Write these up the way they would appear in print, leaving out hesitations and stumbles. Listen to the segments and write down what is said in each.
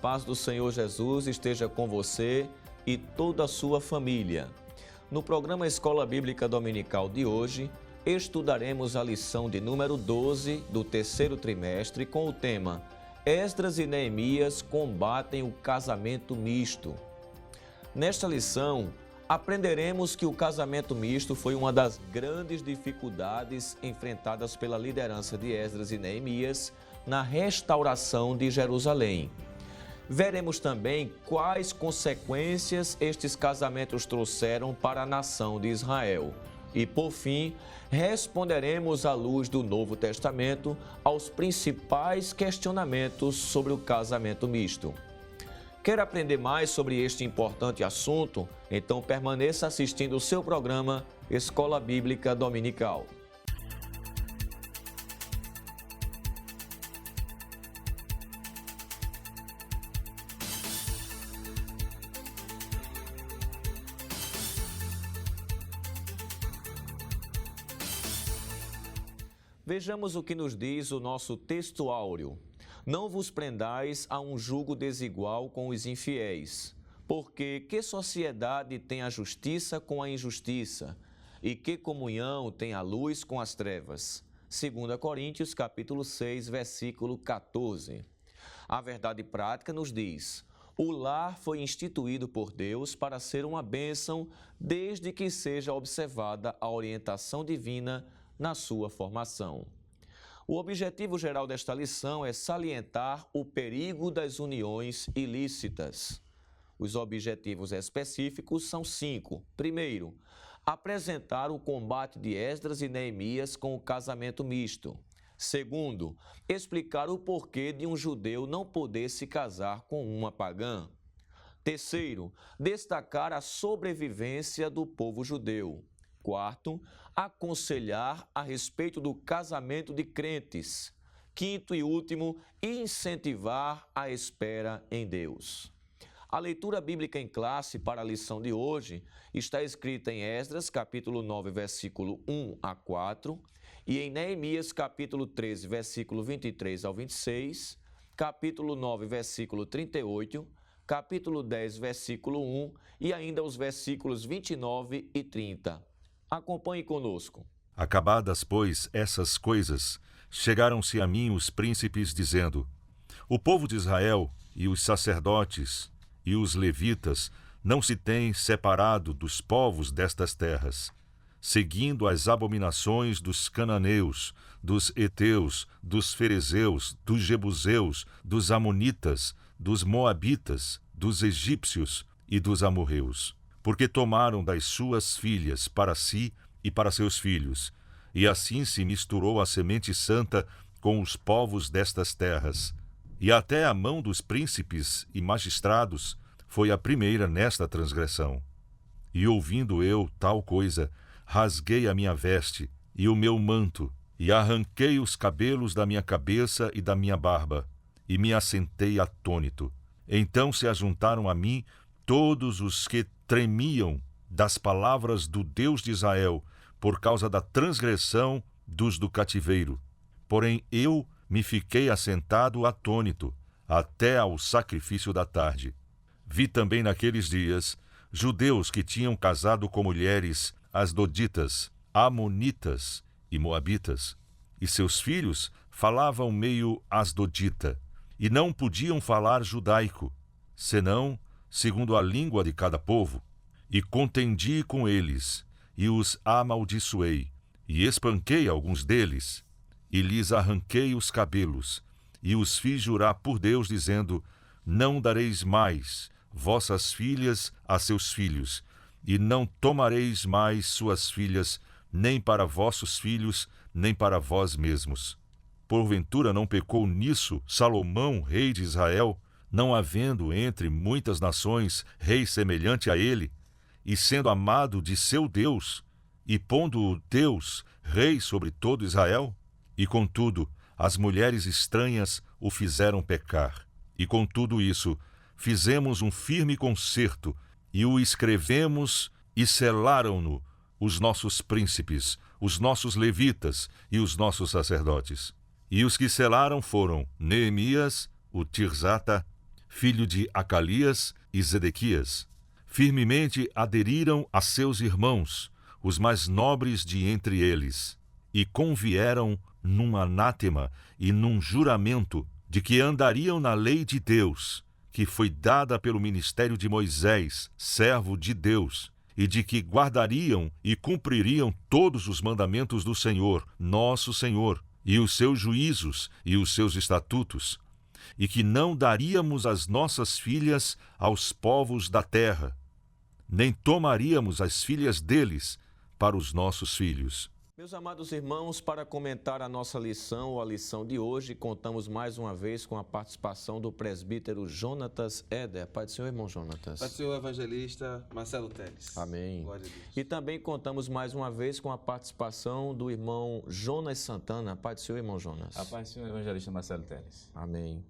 paz do Senhor Jesus esteja com você e toda a sua família. No programa Escola Bíblica Dominical de hoje, estudaremos a lição de número 12 do terceiro trimestre com o tema Esdras e Neemias combatem o casamento misto. Nesta lição, aprenderemos que o casamento misto foi uma das grandes dificuldades enfrentadas pela liderança de Esdras e Neemias na restauração de Jerusalém. Veremos também quais consequências estes casamentos trouxeram para a nação de Israel. E, por fim, responderemos à luz do Novo Testamento aos principais questionamentos sobre o casamento misto. Quer aprender mais sobre este importante assunto? Então permaneça assistindo o seu programa Escola Bíblica Dominical. Vejamos o que nos diz o nosso texto áureo. Não vos prendais a um jugo desigual com os infiéis, porque que sociedade tem a justiça com a injustiça? E que comunhão tem a luz com as trevas? 2 Coríntios, capítulo 6, versículo 14. A verdade prática nos diz: o lar foi instituído por Deus para ser uma bênção, desde que seja observada a orientação divina na sua formação. O objetivo geral desta lição é salientar o perigo das uniões ilícitas. Os objetivos específicos são 5. Primeiro, apresentar o combate de Esdras e Neemias com o casamento misto. Segundo, explicar o porquê de um judeu não poder se casar com uma pagã. Terceiro, destacar a sobrevivência do povo judeu. Quarto, aconselhar a respeito do casamento de crentes. Quinto e último, incentivar a espera em Deus. A leitura bíblica em classe para a lição de hoje está escrita em Esdras, capítulo 9, versículo 1 a 4, e em Neemias, capítulo 13, versículo 23 ao 26, capítulo 9, versículo 38, capítulo 10, versículo 1 e ainda os versículos 29 e 30. Acompanhe conosco. Acabadas, pois, essas coisas, chegaram-se a mim os príncipes, dizendo: o povo de Israel e os sacerdotes e os levitas não se têm separado dos povos destas terras, seguindo as abominações dos cananeus, dos heteus, dos ferezeus, dos jebuseus, dos amonitas, dos moabitas, dos egípcios e dos amorreus, porque tomaram das suas filhas para si e para seus filhos, e assim se misturou a semente santa com os povos destas terras. E até a mão dos príncipes e magistrados foi a primeira nesta transgressão. E ouvindo eu tal coisa, rasguei a minha veste e o meu manto, e arranquei os cabelos da minha cabeça e da minha barba, e me assentei atônito. Então se ajuntaram a mim todos os que tremiam das palavras do Deus de Israel, por causa da transgressão dos do cativeiro. Porém eu me fiquei assentado atônito, até ao sacrifício da tarde. Vi também naqueles dias judeus que tinham casado com mulheres asdoditas, amonitas e moabitas, e seus filhos falavam meio asdodita, e não podiam falar judaico, senão segundo a língua de cada povo, e contendi com eles, e os amaldiçoei, e espanquei alguns deles, e lhes arranquei os cabelos, e os fiz jurar por Deus, dizendo: não dareis mais vossas filhas a seus filhos, e não tomareis mais suas filhas, nem para vossos filhos, nem para vós mesmos. Porventura não pecou nisso Salomão, rei de Israel, não havendo entre muitas nações rei semelhante a ele, e sendo amado de seu Deus, e pondo-o Deus rei sobre todo Israel? E contudo, as mulheres estranhas o fizeram pecar. E com tudo isso, fizemos um firme concerto, e o escrevemos e selaram-no os nossos príncipes, os nossos levitas e os nossos sacerdotes. E os que selaram foram Neemias, o Tirzata, filho de Acalias e Zedequias, firmemente aderiram a seus irmãos, os mais nobres de entre eles, e convieram num anátema e num juramento de que andariam na lei de Deus, que foi dada pelo ministério de Moisés, servo de Deus, e de que guardariam e cumpririam todos os mandamentos do Senhor, nosso Senhor, e os seus juízos e os seus estatutos, e que não daríamos as nossas filhas aos povos da terra, nem tomaríamos as filhas deles para os nossos filhos. Meus amados irmãos, para comentar a nossa lição ou a lição de hoje, contamos mais uma vez com a participação do presbítero Jonatas Éder. Pai do Senhor, irmão Jonatas. Pai do Senhor, evangelista Marcelo Teles. Amém. Glória a Deus. E também contamos mais uma vez com a participação do irmão Jonas Santana. Pai do Senhor, irmão Jonas. A paz do Senhor, evangelista Marcelo Teles. Amém.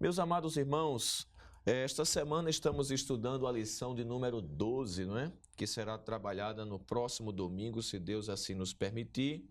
Meus amados irmãos, esta semana estamos estudando a lição de número 12, não é? Que será trabalhada no próximo domingo, se Deus assim nos permitir.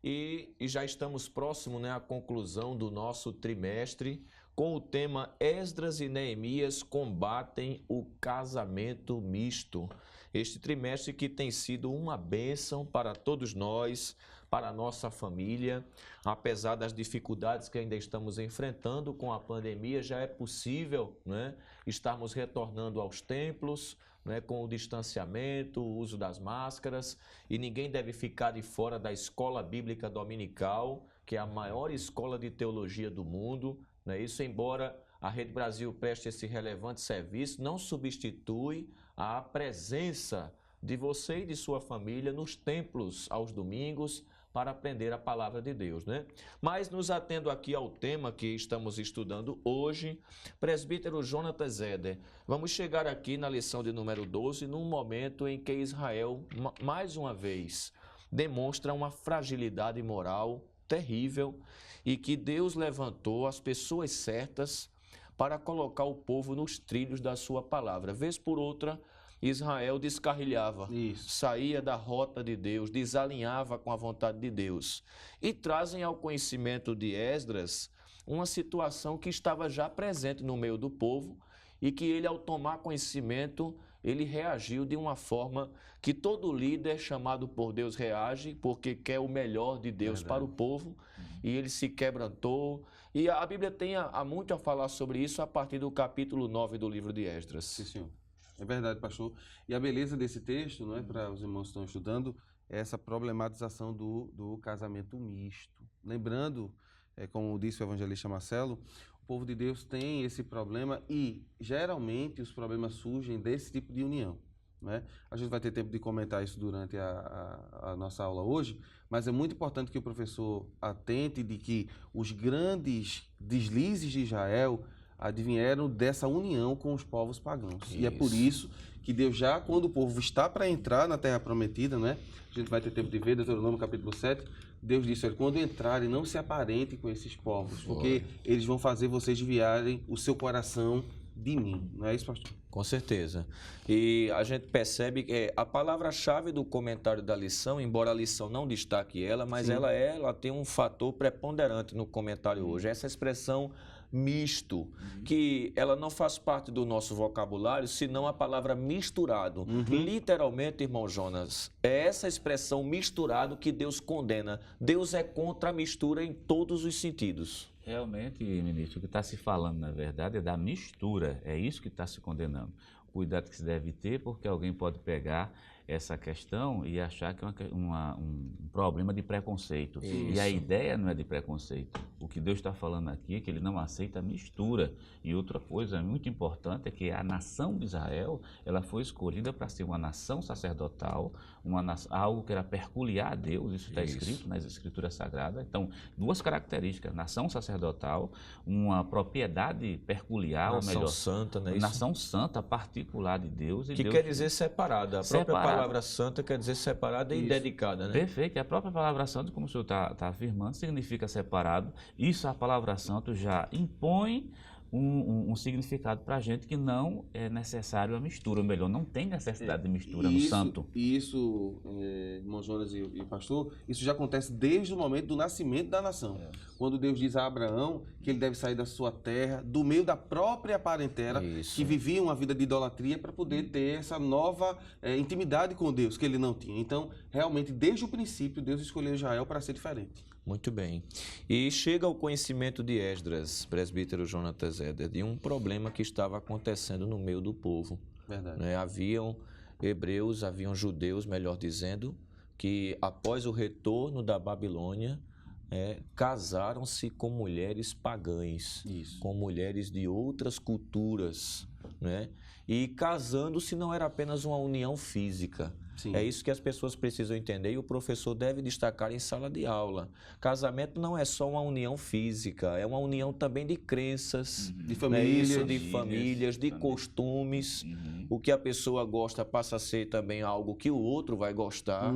E já estamos próximos, né, à conclusão do nosso trimestre com o tema Esdras e Neemias combatem o casamento misto. Este trimestre que tem sido uma bênção para todos nós, para a nossa família. Apesar das dificuldades que ainda estamos enfrentando com a pandemia, já é possível, né, estarmos retornando aos templos, né, com o distanciamento, o uso das máscaras, e ninguém deve ficar de fora da Escola Bíblica Dominical, que é a maior escola de teologia do mundo. Né? Isso, embora a Rede Brasil preste esse relevante serviço, não substitui a presença de você e de sua família nos templos aos domingos para aprender a palavra de Deus, né? Mas nos atendo aqui ao tema que estamos estudando hoje, presbítero Jonatas Éder, vamos chegar aqui na lição de número 12, num momento em que Israel, mais uma vez, demonstra uma fragilidade moral terrível e que Deus levantou as pessoas certas para colocar o povo nos trilhos da sua palavra. Vez por outra, Israel descarrilhava, saía da rota de Deus, desalinhava com a vontade de Deus. E trazem ao conhecimento de Esdras uma situação que estava já presente no meio do povo e que ele, ao tomar conhecimento, ele reagiu de uma forma que todo líder chamado por Deus reage, porque quer o melhor de Deus para o povo, e ele se quebrantou. E a Bíblia tem há muito a falar sobre isso a partir do capítulo 9 do livro de Esdras. Sim, senhor. É verdade, pastor. E a beleza desse texto, não é, para os irmãos que estão estudando, é essa problematização do casamento misto. Lembrando, como disse o evangelista Marcelo, o povo de Deus tem esse problema e, geralmente, os problemas surgem desse tipo de união. Né? A gente vai ter tempo de comentar isso durante a nossa aula hoje, mas é muito importante que o professor atente de que os grandes deslizes de Israel advieram dessa união com os povos pagãos. Isso. E é por isso que Deus já, quando o povo está para entrar na Terra Prometida, né? A gente vai ter tempo de ver, Deuteronômio capítulo 7, Deus disse, olha, quando entrarem, não se aparentem com esses povos, porque eles vão fazer vocês desviarem o seu coração de mim. Não é isso, pastor? Com certeza. E a gente percebe que a palavra-chave do comentário da lição, embora a lição não destaque ela, mas ela tem um fator preponderante no comentário hoje. Essa expressão misto, que ela não faz parte do nosso vocabulário, senão a palavra misturado. Literalmente, irmão Jonas, é essa expressão misturado que Deus condena. Deus é contra a mistura em todos os sentidos. Realmente, ministro, o que está se falando, na verdade, é da mistura. É isso que está se condenando. Cuidado que se deve ter, porque alguém pode pegar essa questão e achar que é um problema de preconceito. Isso. E a ideia não é de preconceito. O que Deus está falando aqui é que ele não aceita a mistura. E outra coisa muito importante é que a nação de Israel, ela foi escolhida para ser uma nação sacerdotal, algo que era peculiar a Deus, isso está escrito nas Escrituras Sagradas. Então, duas características, nação sacerdotal, uma propriedade peculiar, nação ou melhor, santa, né? Nação santa, particular de Deus. E que Deus quer dizer separada. A própria palavra santa quer dizer separada e dedicada, né? Perfeito. E a própria palavra santa, como o senhor está afirmando, significa separado. Isso a palavra santa já impõe um significado para a gente que não é necessário a mistura, ou melhor, não tem necessidade de mistura no santo. E isso, irmão Jonas e pastor, isso já acontece desde o momento do nascimento da nação. Quando Deus diz a Abraão que ele deve sair da sua terra, do meio da própria parentela, que vivia uma vida de idolatria, para poder ter essa nova intimidade com Deus, que ele não tinha. Então, realmente, desde o princípio, Deus escolheu Israel para ser diferente. Muito bem. E chega ao conhecimento de Esdras, presbítero Jonatas Éder, de um problema que estava acontecendo no meio do povo. Verdade. Né? Haviam hebreus, haviam judeus, melhor dizendo, que após o retorno da Babilônia, casaram-se com mulheres pagãs, com mulheres de outras culturas, né? E casando-se não era apenas uma união física. Sim. É isso que as pessoas precisam entender e o professor deve destacar em sala de aula. Casamento não é só uma união física, é uma união também de crenças, de famílias, de famílias, de costumes. O que a pessoa gosta passa a ser também algo que o outro vai gostar.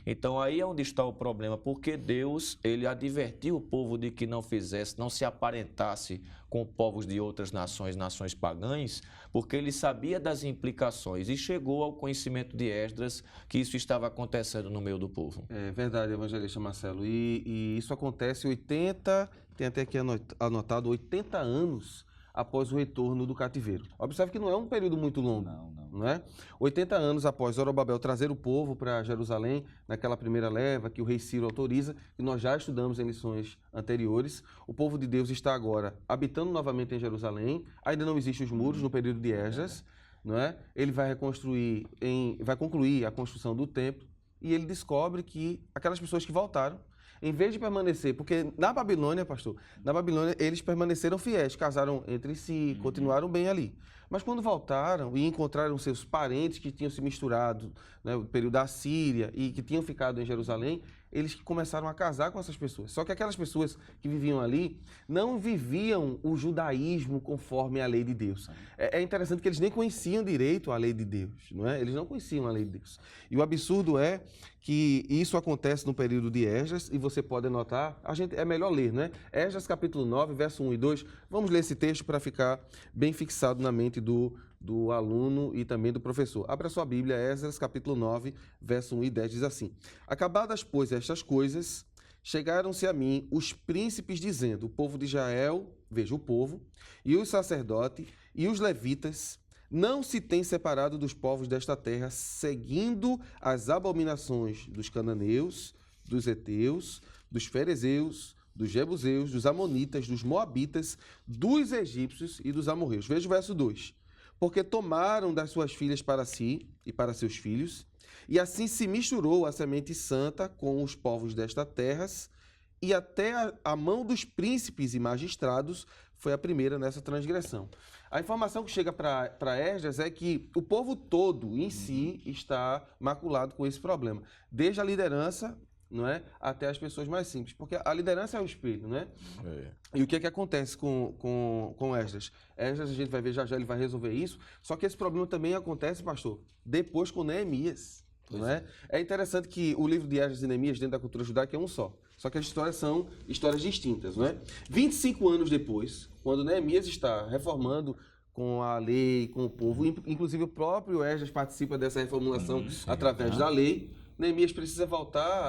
Então aí é onde está o problema, porque Deus, ele advertiu o povo de que não fizesse, não se aparentasse com povos de outras nações, nações pagãs, porque ele sabia das implicações e chegou ao conhecimento de Esdras que isso estava acontecendo no meio do povo. É verdade, evangelista Marcelo. E isso acontece tem até aqui anotado, 80 anos após o retorno do cativeiro. Observe que não é um período muito longo. Não é? 80 anos após Zorobabel trazer o povo para Jerusalém, naquela primeira leva que o rei Ciro autoriza, que nós já estudamos em lições anteriores, o povo de Deus está agora habitando novamente em Jerusalém, ainda não existem os muros no período de Esdras, não é? Ele vai concluir a construção do templo e ele descobre que aquelas pessoas que voltaram, em vez de permanecer, porque na Babilônia, pastor, eles permaneceram fiéis, casaram entre si, continuaram bem ali. Mas quando voltaram e encontraram seus parentes que tinham se misturado, né, no período da Síria e que tinham ficado em Jerusalém, eles começaram a casar com essas pessoas. Só que aquelas pessoas que viviam ali não viviam o judaísmo conforme a lei de Deus. É interessante que eles nem conheciam direito a lei de Deus, não é? Eles não conheciam a lei de Deus. E o absurdo é que isso acontece no período de Esdras, e você pode anotar, é melhor ler, né? Esdras capítulo 9, verso 1 e 2. Vamos ler esse texto para ficar bem fixado na mente do aluno e também do professor. Abra sua Bíblia, Esdras capítulo 9, verso 1 e 10, diz assim: Acabadas, pois, estas coisas, chegaram-se a mim os príncipes dizendo, o povo de Israel, veja, o povo, e os sacerdotes e os levitas não se têm separado dos povos desta terra, seguindo as abominações dos cananeus, dos heteus, dos ferezeus, dos jebuseus, dos amonitas, dos moabitas, dos egípcios e dos amorreus. Veja o verso 2. Porque tomaram das suas filhas para si e para seus filhos, e assim se misturou a semente santa com os povos desta terra, e até a mão dos príncipes e magistrados foi a primeira nessa transgressão. A informação que chega para Esdras é que o povo todo em si está maculado com esse problema, desde a liderança, não é, até as pessoas mais simples, porque a liderança é o espelho, né? E o que acontece com Esdras? Esdras, a gente vai ver já ele vai resolver isso, só que esse problema também acontece, pastor, depois com Neemias. Não é? É interessante que o livro de Esdras e Neemias, dentro da cultura judaica, é um só que as histórias são histórias distintas, não é? 25 anos depois, quando Neemias está reformando com a lei, com o povo, inclusive o próprio Esdras participa dessa reformulação através da lei, Neemias precisa voltar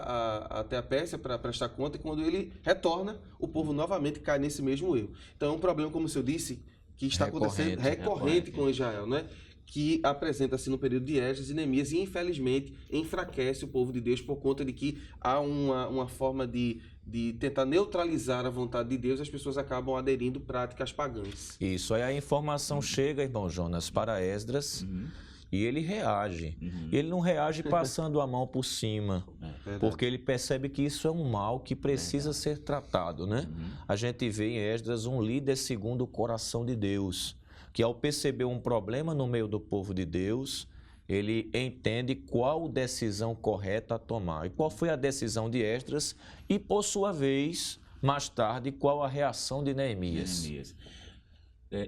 até a Pérsia para prestar conta, e quando ele retorna, o povo novamente cai nesse mesmo erro. Então é um problema, como o senhor disse, que está acontecendo recorrente com Israel, né? Que apresenta-se no período de Esdras e Neemias e, infelizmente, enfraquece o povo de Deus por conta de que há uma forma de tentar neutralizar a vontade de Deus, as pessoas acabam aderindo práticas pagãs. Isso, aí a informação chega, irmão Jonas, para Esdras e ele reage. Ele não reage passando a mão por cima, porque ele percebe que isso é um mal que precisa ser tratado, né? A gente vê em Esdras um líder segundo o coração de Deus, que ao perceber um problema no meio do povo de Deus, ele entende qual decisão correta a tomar. E qual foi a decisão de Esdras e, por sua vez, mais tarde, qual a reação de Neemias.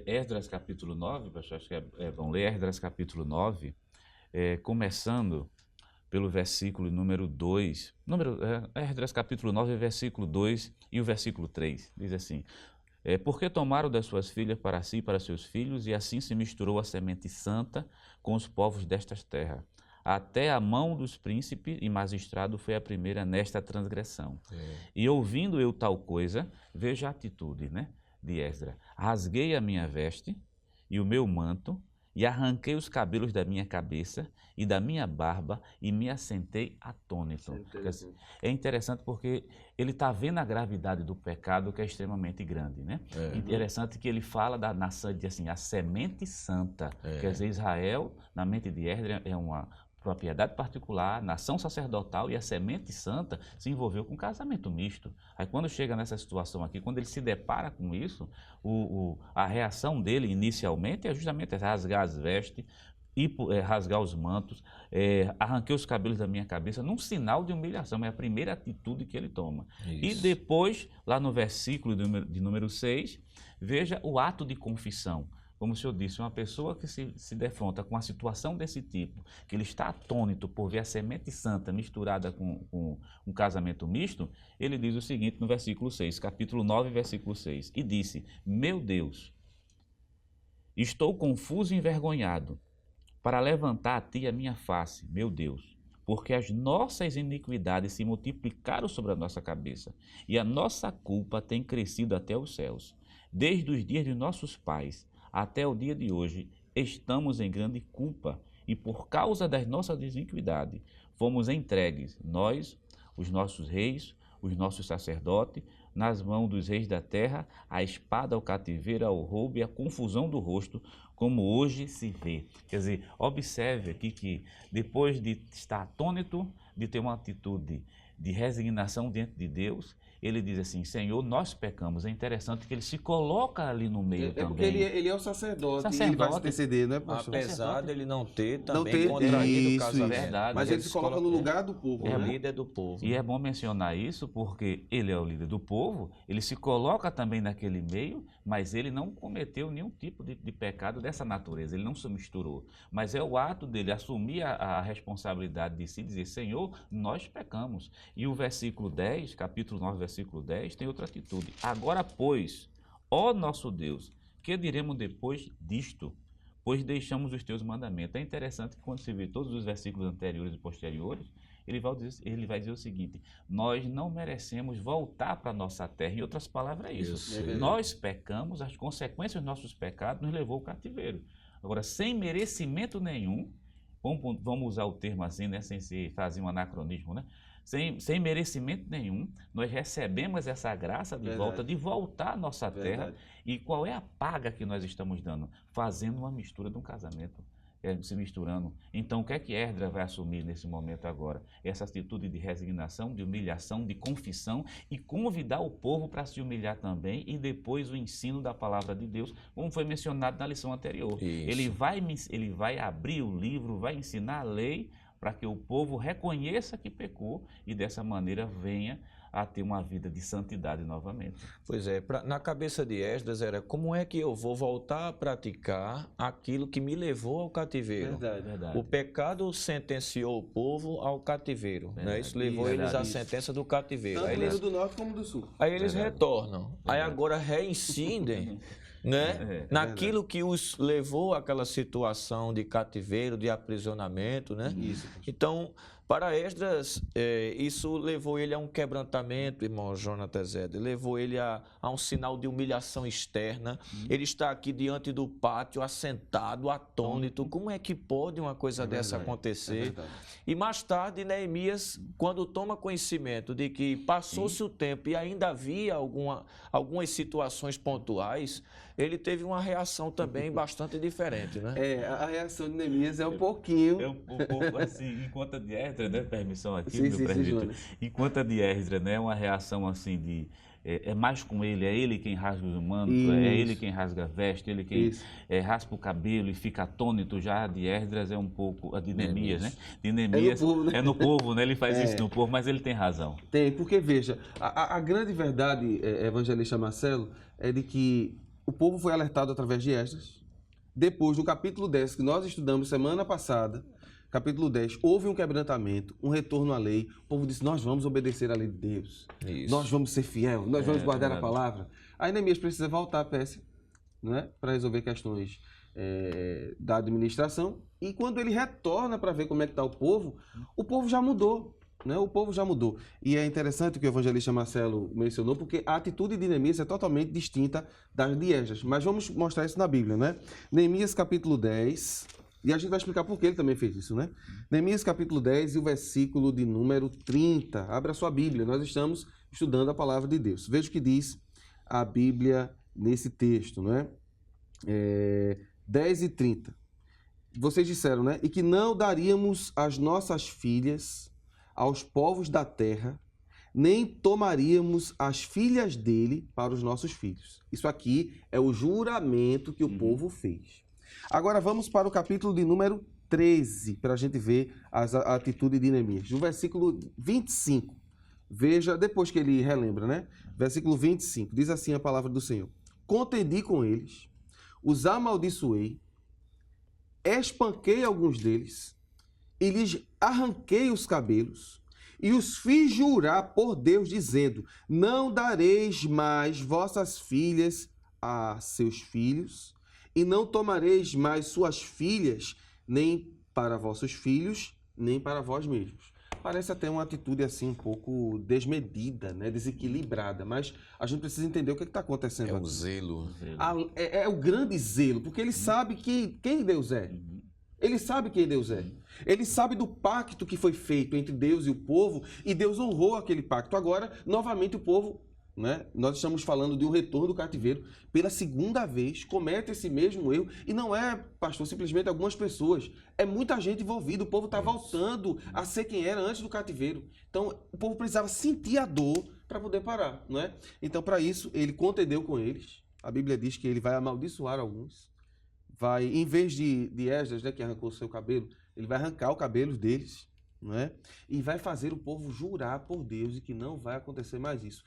Esdras capítulo 9, pastor, acho que é bom ler Esdras capítulo 9, começando pelo versículo número 2. Esdras capítulo 9, versículo 2 e o versículo 3, diz assim: Porque tomaram das suas filhas para si e para seus filhos, e assim se misturou a semente santa com os povos destas terras. Até a mão dos príncipes e magistrado foi a primeira nesta transgressão. E ouvindo eu tal coisa, veja a atitude, né, de Esdras. Rasguei a minha veste e o meu manto, e arranquei os cabelos da minha cabeça e da minha barba e me assentei atônito. É interessante porque ele está vendo a gravidade do pecado, que é extremamente grande, né? Interessante que ele fala da nação, de assim, a semente santa. Quer dizer, Israel, na mente de Esdras, é uma propriedade particular, nação sacerdotal, e a semente santa se envolveu com casamento misto. Aí quando chega nessa situação aqui, quando ele se depara com isso, a reação dele inicialmente é justamente rasgar as vestes, rasgar os mantos, arranquei os cabelos da minha cabeça, num sinal de humilhação, é a primeira atitude que ele toma. Isso. E depois, lá no versículo de número 6, veja o ato de confissão. Como o senhor disse, uma pessoa que se defronta com uma situação desse tipo, que ele está atônito por ver a semente santa misturada com um casamento misto, ele diz o seguinte no versículo 6, capítulo 9, versículo 6, e disse, meu Deus, estou confuso e envergonhado para levantar a ti a minha face, meu Deus, porque as nossas iniquidades se multiplicaram sobre a nossa cabeça, e a nossa culpa tem crescido até os céus. Desde os dias de nossos pais, até o dia de hoje, estamos em grande culpa e por causa das nossas iniquidades, fomos entregues, nós, os nossos reis, os nossos sacerdotes, nas mãos dos reis da terra, a espada, ao cativeiro, ao roubo e a confusão do rosto, como hoje se vê. Quer dizer, observe aqui que depois de estar atônito, de ter uma atitude de resignação diante de Deus, ele diz assim, Senhor, nós pecamos. É interessante que ele se coloca ali no meio também. Porque ele é o sacerdote, e ele vai se interceder, não é, pastor? Apesar dele não ter também contraído o casamento. Verdade, mas ele se coloca no lugar do povo. É o líder do povo. E é bom mencionar isso porque ele é o líder do povo, ele se coloca também naquele meio, mas ele não cometeu nenhum tipo de pecado dessa natureza, ele não se misturou. Mas é o ato dele assumir a responsabilidade de si, dizer, Senhor, nós pecamos. E o versículo 10, capítulo 9, versículo 10, tem outra atitude. Agora, pois, ó nosso Deus, que diremos depois disto? Pois deixamos os teus mandamentos. É interessante que quando se vê todos os versículos anteriores e posteriores, ele vai dizer o seguinte, nós não merecemos voltar para a nossa terra. Em outras palavras, é isso. Nós pecamos, as consequências dos nossos pecados nos levou ao cativeiro. Agora, sem merecimento nenhum, vamos usar o termo assim, né, sem se fazer um anacronismo, né? Sem merecimento nenhum, nós recebemos essa graça de volta, de voltar à nossa terra. E qual é a paga que nós estamos dando? Fazendo uma mistura de um casamento, se misturando. Então, o que é que Esdras vai assumir nesse momento agora? Essa atitude de resignação, de humilhação, de confissão e convidar o povo para se humilhar também, e depois o ensino da palavra de Deus, como foi mencionado na lição anterior. Ele vai abrir o livro, vai ensinar a lei, para que o povo reconheça que pecou e dessa maneira venha a ter uma vida de santidade novamente. Pois é, na cabeça de Esdras era como é que eu vou voltar a praticar aquilo que me levou ao cativeiro. Verdade. O pecado sentenciou o povo ao cativeiro, né? Isso levou eles à sentença do cativeiro. Tanto eles, do norte como do sul. Aí eles retornam, aí agora reincidem, né? Naquilo que os levou àquela situação de cativeiro, de aprisionamento, né? Então, para Esdras, isso levou ele a um quebrantamento, irmão Jonatas Zé, levou ele a um sinal de humilhação externa. Ele está aqui diante do pátio, assentado, atônito. Como é que pode uma coisa dessa acontecer? E mais tarde, Neemias, quando toma conhecimento de que passou-se o tempo e ainda havia algumas situações pontuais, ele teve uma reação também bastante diferente, né? A reação de Neemias é um pouquinho... É um pouco assim, em conta de Esdras, né? Permissão aqui, meu presbítero. Em conta de Esdras, né? Uma reação assim de... É mais com ele, é ele quem rasga os mantos, é ele quem rasga a veste, ele quem raspa o cabelo e fica atônito. Já de Esdras é um pouco, a de Neemias, né? De Neemias é no povo, né? Ele faz isso no povo, mas ele tem razão. Tem, porque veja, a grande verdade, evangelista Marcelo, é de que o povo foi alertado através de Esdras. Depois, no capítulo 10, que nós estudamos semana passada, capítulo 10, houve um quebrantamento, um retorno à lei. O povo disse, nós vamos obedecer à lei de Deus. Nós vamos ser fiel, nós vamos guardar a palavra. Aí Neemias precisa voltar à Pérsia, né, para resolver questões da administração. E quando ele retorna para ver como é que está o povo já mudou. Né? O povo já mudou. E é interessante o que o evangelista Marcelo mencionou, porque a atitude de Neemias é totalmente distinta das de Esdras. Mas vamos mostrar isso na Bíblia, né? Neemias capítulo 10, e a gente vai explicar por que ele também fez isso, né? Neemias capítulo 10 e o versículo de número 30. Abra a sua Bíblia, nós estamos estudando a palavra de Deus. Veja o que diz a Bíblia nesse texto, né? 10 e 30. Vocês disseram, né? E que não daríamos as nossas filhas aos povos da terra, nem tomaríamos as filhas dele para os nossos filhos. Isso aqui é o juramento que o povo fez. Agora vamos para o capítulo de número 13, para a gente ver a atitude de Neemias. No versículo 25, veja, depois que ele relembra, né? Versículo 25, diz assim a palavra do Senhor. Contendi com eles, os amaldiçoei, espanquei alguns deles, e lhes arranquei os cabelos, e os fiz jurar por Deus, dizendo, não dareis mais vossas filhas a seus filhos, e não tomareis mais suas filhas, nem para vossos filhos, nem para vós mesmos. Parece até uma atitude assim um pouco desmedida, né? Desequilibrada, mas a gente precisa entender o que está acontecendo. É o zelo. É o grande zelo, porque ele sabe quem Deus é. Ele sabe quem Deus é. Ele sabe do pacto que foi feito entre Deus e o povo, e Deus honrou aquele pacto. Agora, novamente, o povo, né? Nós estamos falando de um retorno do cativeiro, pela segunda vez, comete esse mesmo erro, e não é, pastor, simplesmente algumas pessoas, é muita gente envolvida, o povo está voltando a ser quem era antes do cativeiro. Então, o povo precisava sentir a dor para poder parar, não é? Então, para isso, ele contendeu com eles. A Bíblia diz que ele vai amaldiçoar alguns. Vai, em vez de Esdras, né, que arrancou o seu cabelo, ele vai arrancar o cabelo deles, não é? E vai fazer o povo jurar por Deus e que não vai acontecer mais isso.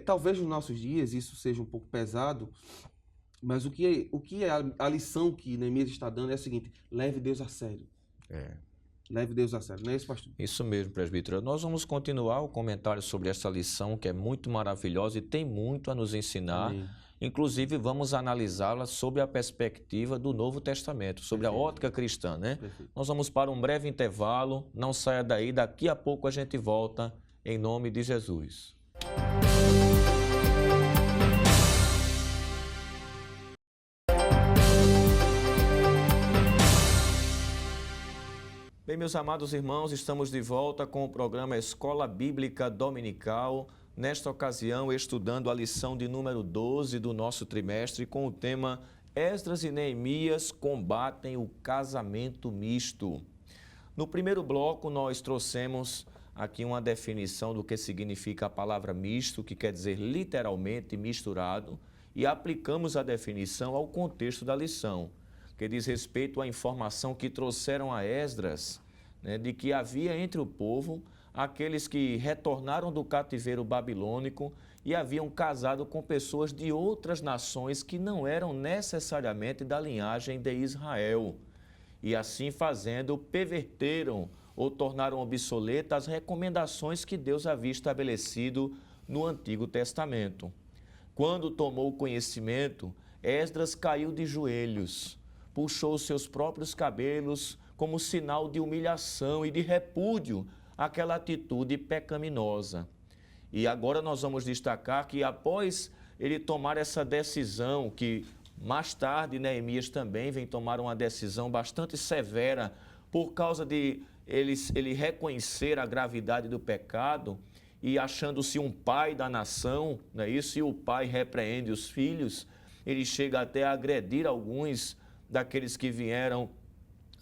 Talvez nos nossos dias isso seja um pouco pesado, mas o que é a lição que Neemias está dando é a seguinte: leve Deus a sério. Leve Deus a sério, não é isso, pastor? Isso mesmo, presbítero. Nós vamos continuar o comentário sobre essa lição, que é muito maravilhosa e tem muito a nos ensinar. Amém. Inclusive, vamos analisá-la sob a perspectiva do Novo Testamento, sobre a ótica cristã, né? Perfeito. Nós vamos para um breve intervalo, não saia daí, daqui a pouco a gente volta, em nome de Jesus. Bem, meus amados irmãos, estamos de volta com o programa Escola Bíblica Dominical. Nesta ocasião, estudando a lição de número 12 do nosso trimestre com o tema Esdras e Neemias combatem o casamento misto. No primeiro bloco, nós trouxemos aqui uma definição do que significa a palavra misto, que quer dizer literalmente misturado, e aplicamos a definição ao contexto da lição, que diz respeito à informação que trouxeram a Esdras, né, de que havia entre o povo aqueles que retornaram do cativeiro babilônico e haviam casado com pessoas de outras nações que não eram necessariamente da linhagem de Israel. E assim fazendo, perverteram ou tornaram obsoletas as recomendações que Deus havia estabelecido no Antigo Testamento. Quando tomou conhecimento, Esdras caiu de joelhos, puxou seus próprios cabelos como sinal de humilhação e de repúdio àquela atitude pecaminosa. E agora nós vamos destacar que após ele tomar essa decisão, que mais tarde Neemias também vem tomar uma decisão bastante severa por causa de ele reconhecer a gravidade do pecado e achando-se um pai da nação, não é isso? E o pai repreende os filhos, ele chega até a agredir alguns daqueles que vieram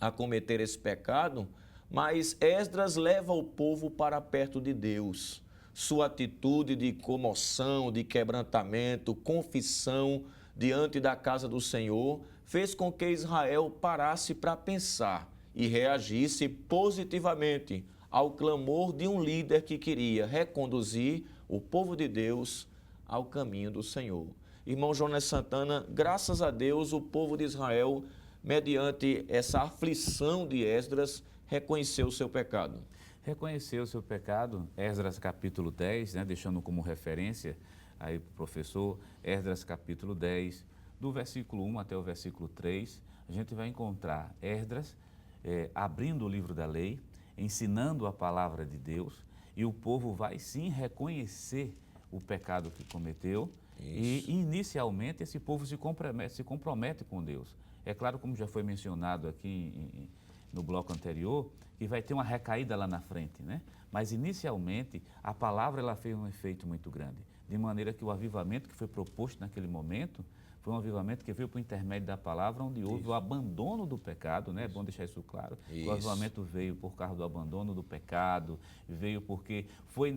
a cometer esse pecado, mas Esdras leva o povo para perto de Deus. Sua atitude de comoção, de quebrantamento, confissão diante da casa do Senhor fez com que Israel parasse para pensar e reagisse positivamente ao clamor de um líder que queria reconduzir o povo de Deus ao caminho do Senhor. Irmão Jonas Santana, graças a Deus, o povo de Israel, mediante essa aflição de Esdras, reconheceu o seu pecado. Reconheceu o seu pecado, Esdras capítulo 10, né, deixando como referência aí para o professor, Esdras capítulo 10, do versículo 1 até o versículo 3, a gente vai encontrar Esdras abrindo o livro da lei, ensinando a palavra de Deus, e o povo vai sim reconhecer o pecado que cometeu. Isso. E inicialmente esse povo se compromete com Deus. É claro, como já foi mencionado aqui no bloco anterior, que vai ter uma recaída lá na frente, né? Mas inicialmente a palavra ela fez um efeito muito grande, de maneira que o avivamento que foi proposto naquele momento foi um avivamento que veio por intermédio da palavra, onde houve o abandono do pecado, né? É bom deixar isso claro. Isso. O avivamento veio por causa do abandono do pecado, veio porque foi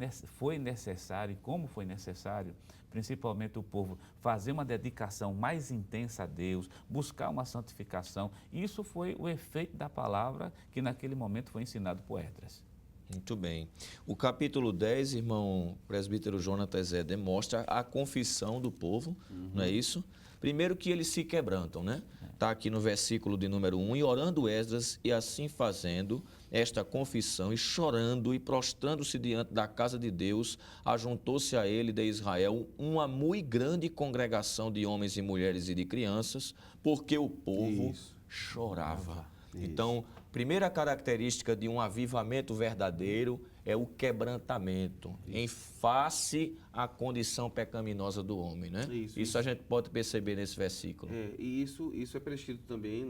necessário, e como foi necessário, principalmente o povo fazer uma dedicação mais intensa a Deus, buscar uma santificação. Isso foi o efeito da palavra que naquele momento foi ensinado por Esdras. Muito bem. O capítulo 10, irmão presbítero Jonatas demonstra a confissão do povo, não é isso? Primeiro que eles se quebrantam, né? Está aqui no versículo de número 1, e orando Esdras, e assim fazendo esta confissão, e chorando e prostrando-se diante da casa de Deus, ajuntou-se a ele de Israel uma muito grande congregação de homens e mulheres e de crianças, porque o povo chorava. Então, primeira característica de um avivamento verdadeiro é o quebrantamento em face à condição pecaminosa do homem, né? Isso a gente pode perceber nesse versículo. E isso é prescrito também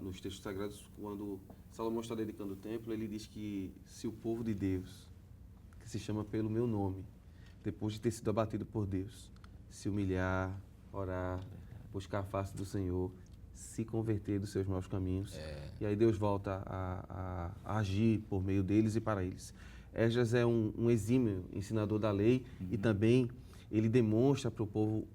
nos textos sagrados, quando Salomão está dedicando o templo, ele diz que se o povo de Deus, que se chama pelo meu nome, depois de ter sido abatido por Deus, se humilhar, orar, buscar a face do Senhor, se converter dos seus maus caminhos, e aí Deus volta a agir por meio deles e para eles. Esdras é um exímio ensinador da lei e também ele demonstra para o povo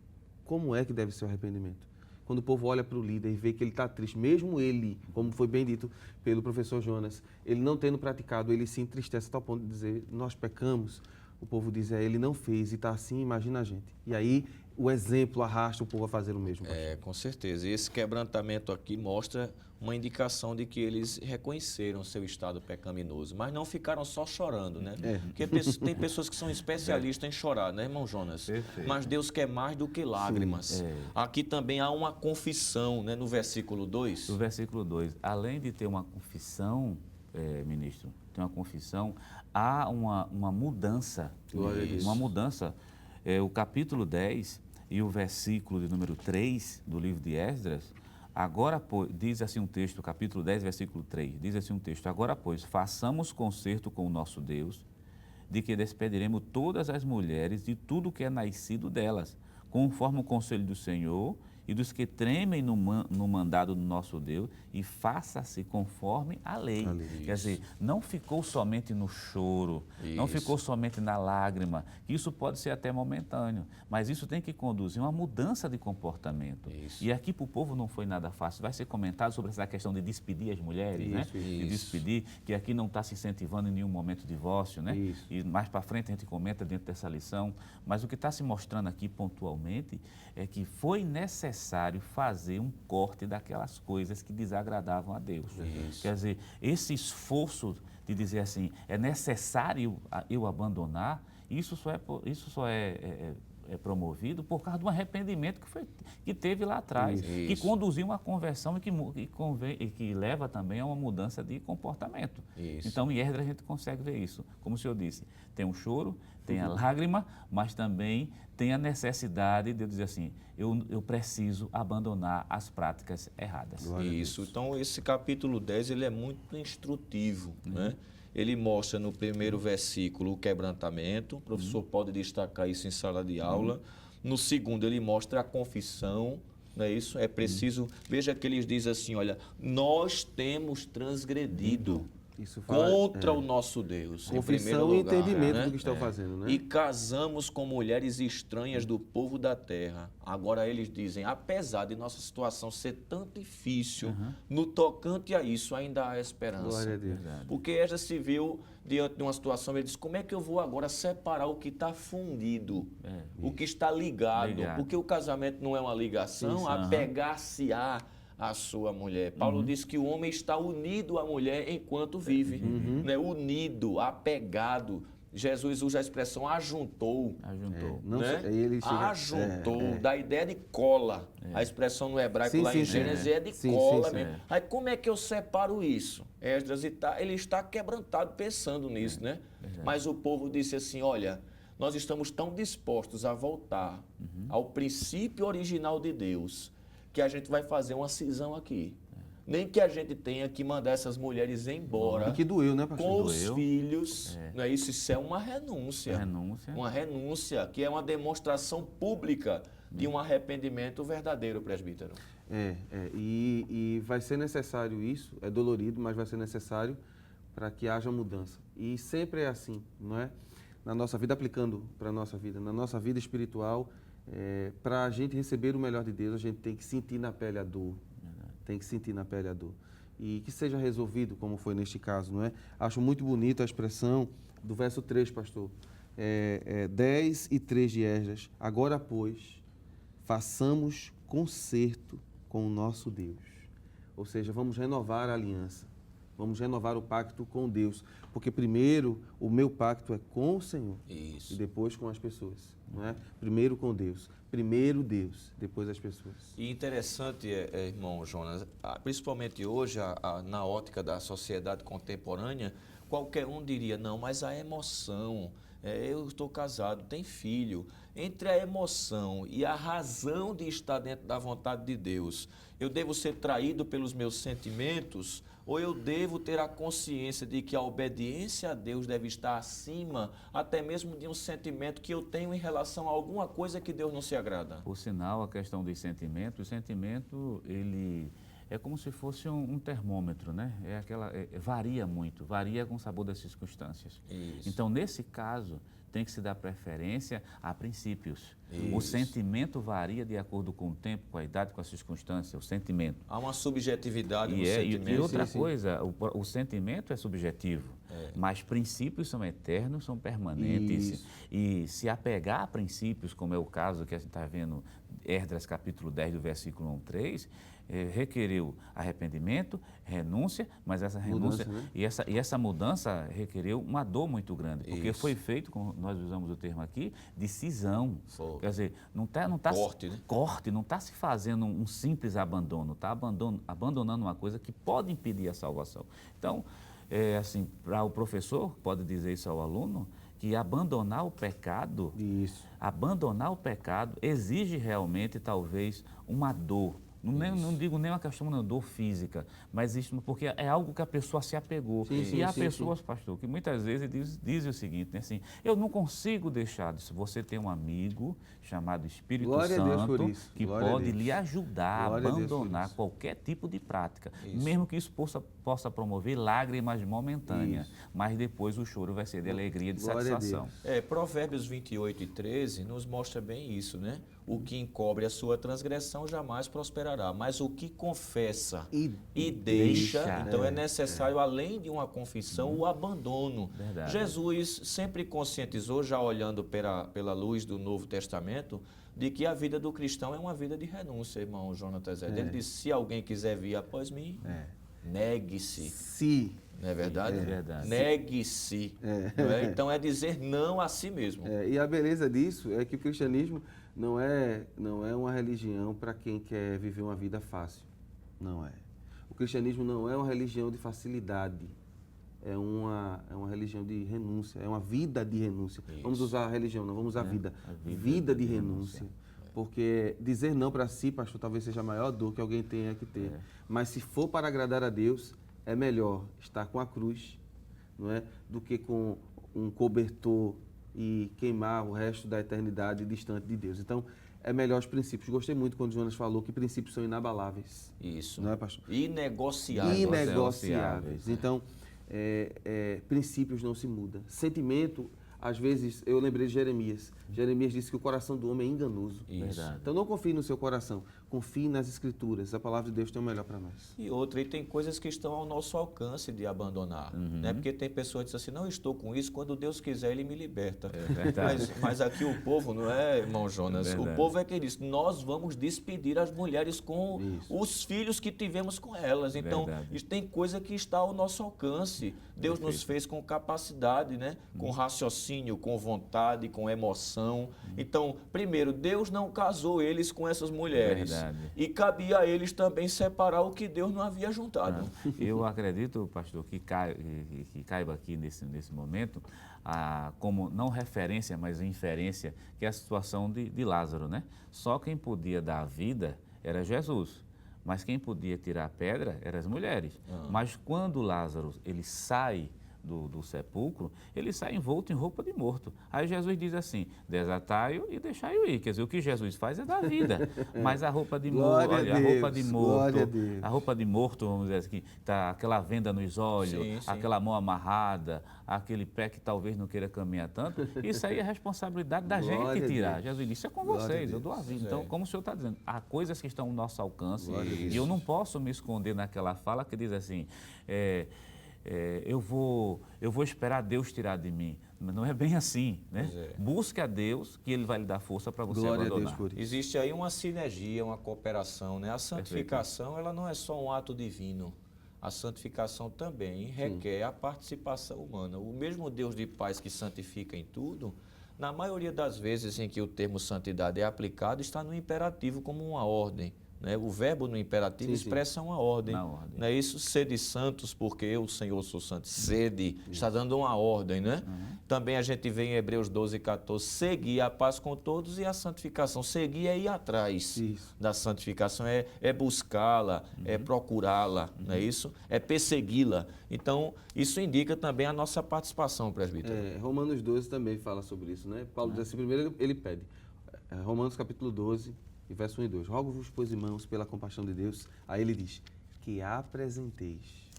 como é que deve ser o arrependimento. Quando o povo olha para o líder e vê que ele está triste, mesmo ele, como foi bem dito pelo professor Jonas, ele não tendo praticado, ele se entristece a tal ponto de dizer, nós pecamos. O povo diz, ele não fez e está assim, imagina a gente. E aí o exemplo arrasta o povo a fazer o mesmo. Com certeza. E esse quebrantamento aqui mostra uma indicação de que eles reconheceram seu estado pecaminoso, mas não ficaram só chorando, né? Porque tem pessoas que são especialistas em chorar, né, irmão Jonas? Perfeito. Mas Deus quer mais do que lágrimas. Aqui também há uma confissão, né, no versículo 2. No versículo 2, além de ter uma confissão, ministro, tem uma confissão, há uma mudança. Glória a Deus. Uma mudança. O capítulo 10 e o versículo de número 3 do livro de Esdras, agora, pois, diz assim um texto, capítulo 10, versículo 3, diz assim um texto, agora, pois, façamos concerto com o nosso Deus, de que despediremos todas as mulheres de tudo que é nascido delas, conforme o conselho do Senhor e dos que tremem no mandado do nosso Deus, e faça-se conforme a lei. Quer dizer, não ficou somente no choro, não ficou somente na lágrima, que isso pode ser até momentâneo, mas isso tem que conduzir uma mudança de comportamento. E aqui para o povo não foi nada fácil. Vai ser comentado sobre essa questão de despedir as mulheres, né? De despedir, que aqui não está se incentivando em nenhum momento o divórcio, né? E mais para frente a gente comenta dentro dessa lição, mas o que está se mostrando aqui pontualmente é que foi necessário fazer um corte daquelas coisas que desagradavam a Deus. Quer dizer, esse esforço de dizer assim, é necessário eu abandonar, isso só é promovido por causa de um arrependimento que teve lá atrás, que conduziu a uma conversão e que leva também a uma mudança de comportamento. Então, em Esdras a gente consegue ver isso. Como o senhor disse, tem o choro, tem a lágrima, mas também tem a necessidade de eu dizer assim, eu preciso abandonar as práticas erradas. Isso. Então, esse capítulo 10 ele é muito instrutivo, né? Ele mostra no primeiro versículo o quebrantamento, o professor pode destacar isso em sala de aula. No segundo, ele mostra a confissão, não é isso? É preciso, veja que ele diz assim, olha, nós temos transgredido contra o nosso Deus. Confissão e entendimento do que estão fazendo, né? E casamos com mulheres estranhas do povo da terra. Agora eles dizem, apesar de nossa situação ser tão difícil, no tocante a isso ainda há esperança. Glória a Deus. Porque Esdras se viu diante de uma situação, ele disse, como é que eu vou agora separar o que está fundido, o que está ligado? Porque o casamento não é uma ligação, apegar-se-á a sua mulher. Paulo diz que o homem está unido à mulher enquanto vive, né? Unido, apegado, Jesus usa a expressão ajuntou. Ajuntou. Não né? sei, ele chega- Ajuntou, da ideia de cola. A expressão no hebraico Sim, lá sim, em sim. Gênesis é de Sim, cola sim, sim. mesmo. Aí como é que eu separo isso? Esdras, ele está quebrantado pensando nisso, né? Mas o povo disse assim, olha, nós estamos tão dispostos a voltar ao princípio original de Deus, que a gente vai fazer uma cisão aqui. Nem que a gente tenha que mandar essas mulheres embora E que doeu, né, pastor? com os Doeu. filhos. Não é isso? Isso é uma renúncia. Renúncia. Uma renúncia, que é uma demonstração pública de um arrependimento verdadeiro, presbítero. E vai ser necessário isso, é dolorido, mas vai ser necessário para que haja mudança. E sempre é assim, não é? Na nossa vida, aplicando para a nossa vida, na nossa vida espiritual, para a gente receber o melhor de Deus, a gente tem que sentir na pele a dor. Tem que sentir na pele a dor. E que seja resolvido, como foi neste caso, não é? Acho muito bonita a expressão do verso 3, pastor. 10 e 3 de Esdras. Agora, pois, façamos concerto com o nosso Deus. Ou seja, vamos renovar a aliança. Vamos renovar o pacto com Deus. Porque primeiro o meu pacto é com o Senhor. Isso. E depois com as pessoas. Não é? Primeiro com Deus. Primeiro Deus, depois as pessoas. E interessante, irmão Jonas, principalmente hoje, na ótica da sociedade contemporânea, qualquer um diria, não, mas a emoção, eu estou casado, tenho filho, entre a emoção e a razão de estar dentro da vontade de Deus, eu devo ser traído pelos meus sentimentos ou eu devo ter a consciência de que a obediência a Deus deve estar acima até mesmo de um sentimento que eu tenho em relação a alguma coisa que Deus não se agrada? Por sinal, a questão dos sentimentos, o sentimento, ele é como se fosse um termômetro, né? Varia muito, varia com o sabor das circunstâncias. Isso. Então, nesse caso, tem que se dar preferência a princípios. Isso. O sentimento varia de acordo com o tempo, com a idade, com a circunstância, o sentimento. Há uma subjetividade no E sentimento. outra sim, sim. coisa, o sentimento é subjetivo, mas princípios são eternos, são permanentes. Isso. E se apegar a princípios, como é o caso que a gente está vendo, Esdras capítulo 10, do versículo 1 ao 3, requereu arrependimento, renúncia, mas essa renúncia Mudança, né? e essa mudança requereu uma dor muito grande, porque Isso. foi feito, como nós usamos o termo aqui, de cisão. Foi. Quer dizer, não tá Corte, né? corte, não está se fazendo um simples abandono, está abandonando uma coisa que pode impedir a salvação. Então, assim, para o professor, pode dizer isso ao aluno, que abandonar o pecado, Isso. abandonar o pecado exige realmente, talvez, uma dor. Não digo nem uma questão de dor física, mas isso porque é algo que a pessoa se apegou. Sim, sim, e há sim, pessoas, pastor, que muitas vezes dizem o seguinte, né, assim, eu não consigo deixar disso. Você tem um amigo chamado Espírito Glória a Deus Santo por isso. que Glória a pode Deus. lhe ajudar Glória a a Deus por abandonar isso. qualquer tipo de prática, Isso. mesmo que isso possa promover lágrimas momentâneas, Isso. mas depois o choro vai ser de alegria, de Glória a satisfação. Deus. Provérbios 28 e 13 nos mostra bem isso, né? O que encobre a sua transgressão jamais prosperará, mas o que confessa e deixa, então é necessário, além de uma confissão, o abandono. Verdade. Jesus sempre conscientizou, já olhando pela luz do Novo Testamento, de que a vida do cristão é uma vida de renúncia, irmão Jonatas. Ele disse, se alguém quiser vir após mim, negue-se. Se. Não é verdade? É verdade. Negue-se. Não é? Então é dizer não a si mesmo. E a beleza disso é que o cristianismo não é uma religião para quem quer viver uma vida fácil. Não é. O cristianismo não é uma religião de facilidade. É uma religião de renúncia, é uma vida de renúncia. Isso. Vamos usar a religião, não vamos usar a vida. a vida Vida de de renúncia. Porque dizer não para si, pastor, talvez seja a maior dor que alguém tenha que ter. Mas se for para agradar a Deus, é melhor estar com a cruz, não é, do que com um cobertor e queimar o resto da eternidade distante de Deus. Então, é melhor os princípios. Gostei muito quando o Jonas falou que princípios são inabaláveis. Isso. Não é, pastor? Inegociáveis. Inegociáveis. Então, princípios não se mudam. Sentimento, às vezes, eu lembrei de Jeremias. Jeremias disse que o coração do homem é enganoso. Isso. Verdade. Então, não confie no seu coração. confie nas Escrituras. A palavra de Deus tem o melhor para nós. E outra, e tem coisas que estão ao nosso alcance de abandonar. Né? Porque tem pessoas que dizem assim, não estou com isso, quando Deus quiser, Ele me liberta. É verdade. Mas aqui o povo, não é, irmão Jonas? É O verdade. povo é que diz, nós vamos despedir as mulheres com Isso. os filhos que tivemos com elas. Então, Verdade. isso tem coisa que está ao nosso alcance. Deus nos fez com capacidade, né? Com raciocínio, com vontade, com emoção. Então, primeiro, Deus não casou eles com essas mulheres. Verdade. E cabia a eles também separar o que Deus não havia juntado. Eu acredito, pastor, que caiba aqui nesse momento, como não referência, mas inferência, que é a situação de Lázaro, né? Só quem podia dar a vida era Jesus, mas quem podia tirar a pedra eram as mulheres. Mas quando Lázaro ele sai do sepulcro, ele sai envolto em roupa de morto. Aí Jesus diz assim, desatai-o e deixai-o ir. Quer dizer, o que Jesus faz é dar vida. Mas a roupa de morto, Glória a a roupa de Deus, morto, glória a Deus. a roupa de morto, vamos dizer assim, tá aquela venda nos olhos, Sim, sim. aquela mão amarrada, aquele pé que talvez não queira caminhar tanto, isso aí é responsabilidade da Glória gente a tirar. Deus. Jesus disse, é com Glória a vocês, eu Deus. dou a vida. Então, como o senhor está dizendo, há coisas que estão ao nosso alcance Glória a e Deus. eu não posso me esconder naquela fala que diz assim, eu vou esperar Deus tirar de mim. Mas não é bem assim, né? Pois é. Busque a Deus que Ele vai lhe dar força para você Glória a abandonar. Deus por isso. Existe aí uma sinergia, uma cooperação, né? A santificação, ela não é só um ato divino. A santificação também requer a participação humana. O mesmo Deus de paz que santifica em tudo, na maioria das vezes em que o termo santidade é aplicado, está no imperativo como uma ordem. Né? O verbo no imperativo Sim, sim. expressa uma ordem. Na ordem. Não é isso? Sede santos, porque eu, Senhor, sou santo. Sede, está dando uma ordem, né? Também a gente vê em Hebreus 12, 14, seguir a paz com todos e a santificação. Seguir é ir atrás Isso. da santificação, é buscá-la, é procurá-la, não é isso? É persegui-la. Então, isso indica também a nossa participação, presbítero. Romanos 12 também fala sobre isso, né? Paulo diz assim, primeiro ele pede, Romanos capítulo 12, e verso 1 e 2, rogo-vos, pois, irmãos, pela compaixão de Deus, aí ele diz, que apresenteis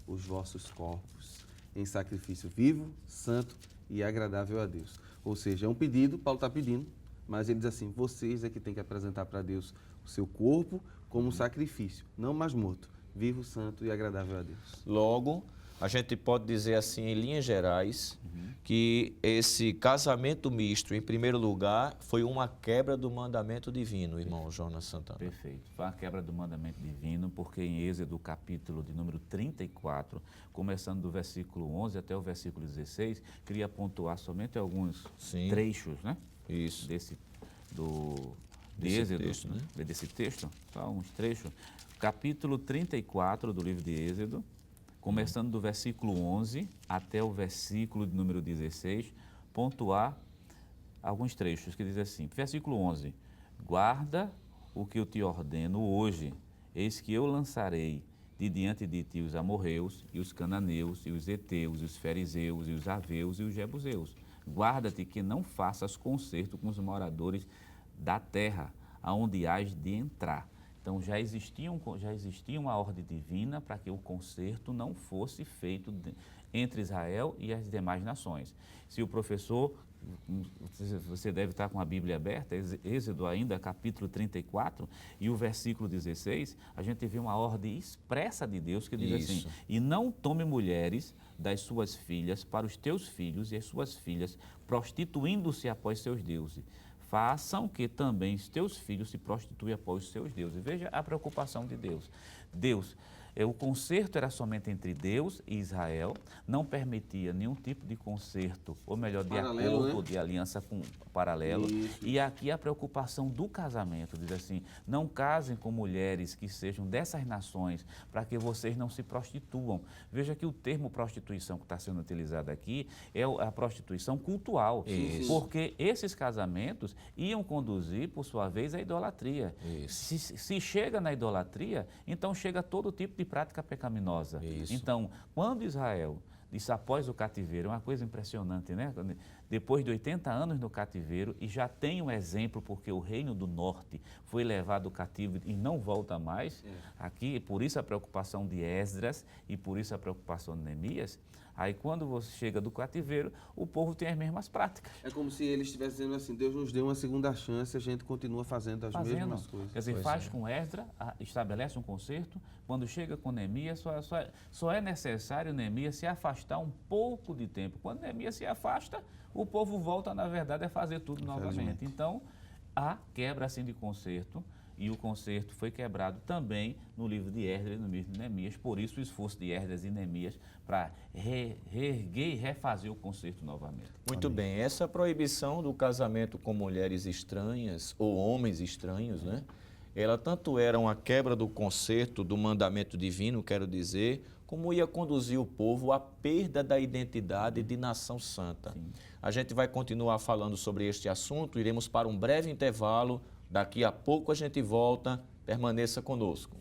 os vossos corpos em sacrifício vivo, santo e agradável a Deus. Ou seja, é um pedido, Paulo está pedindo, mas ele diz assim, vocês é que têm que apresentar para Deus o seu corpo como um sacrifício, não mais morto, vivo, santo e agradável a Deus. Logo, a gente pode dizer assim, em linhas gerais, que esse casamento misto, em primeiro lugar, foi uma quebra do mandamento divino, irmão Jonas Santana. Perfeito. Foi uma quebra do mandamento divino, porque em Êxodo, capítulo de número 34, começando do versículo 11 até o versículo 16, queria pontuar somente alguns Sim. trechos, né? Isso. De Desse Êxodo, texto, né? desse texto, só uns trechos. Capítulo 34 do livro de Êxodo, começando do versículo 11 até o versículo de número 16, pontuar alguns trechos que diz assim, versículo 11, guarda o que eu te ordeno hoje, eis que eu lançarei de diante de ti os amorreus, e os cananeus, e os heteus, e os fariseus, e os aveus, e os jebuseus. Guarda-te que não faças concerto com os moradores da terra, aonde hás de entrar. Então já existia uma ordem divina para que o concerto não fosse feito entre Israel e as demais nações. Se o professor, você deve estar com a Bíblia aberta, Êxodo ainda, capítulo 34, e o versículo 16, a gente vê uma ordem expressa de Deus que diz assim, e não tome mulheres das suas filhas para os teus filhos e as suas filhas, prostituindo-se após seus deuses. Façam que também os teus filhos se prostituam após os seus deuses. Veja a preocupação de Deus. O concerto era somente entre Deus e Israel, não permitia nenhum tipo de concerto, ou melhor, de Paralelo, acordo, né? de aliança paralelo. Isso. E aqui a preocupação do casamento, diz assim, não casem com mulheres que sejam dessas nações, para que vocês não se prostituam. Veja que o termo prostituição que está sendo utilizado aqui é a prostituição cultural, Isso. porque esses casamentos iam conduzir, por sua vez, à idolatria. Isso. Se chega na idolatria, então chega todo tipo de prática pecaminosa. Isso. Então, quando Israel isso após o cativeiro, é uma coisa impressionante, né? Depois de 80 anos no cativeiro, e já tem um exemplo, porque o reino do norte foi levado cativo e não volta mais, aqui, por isso a preocupação de Esdras e por isso a preocupação de Neemias. Aí quando você chega do cativeiro, o povo tem as mesmas práticas. É como se ele estivesse dizendo assim, Deus nos deu uma segunda chance, a gente continua fazendo as mesmas coisas. Quer dizer, faz com Esdras, estabelece um concerto, quando chega com Neemias, só é necessário Neemias se afastar um pouco de tempo. Quando Neemias se afasta, o povo volta, na verdade, a fazer tudo novamente. Então, há quebra assim de concerto, e o concerto foi quebrado também no livro de Esdras e no livro de Neemias. Por isso o esforço de Esdras e Neemias para reerguer e refazer o concerto novamente. Muito bem, essa proibição do casamento com mulheres estranhas ou homens estranhos, né? Ela tanto era uma quebra do concerto, do mandamento divino, quero dizer, como ia conduzir o povo à perda da identidade de nação santa. Sim. A gente vai continuar falando sobre este assunto, iremos para um breve intervalo. Daqui a pouco a gente volta, permaneça conosco.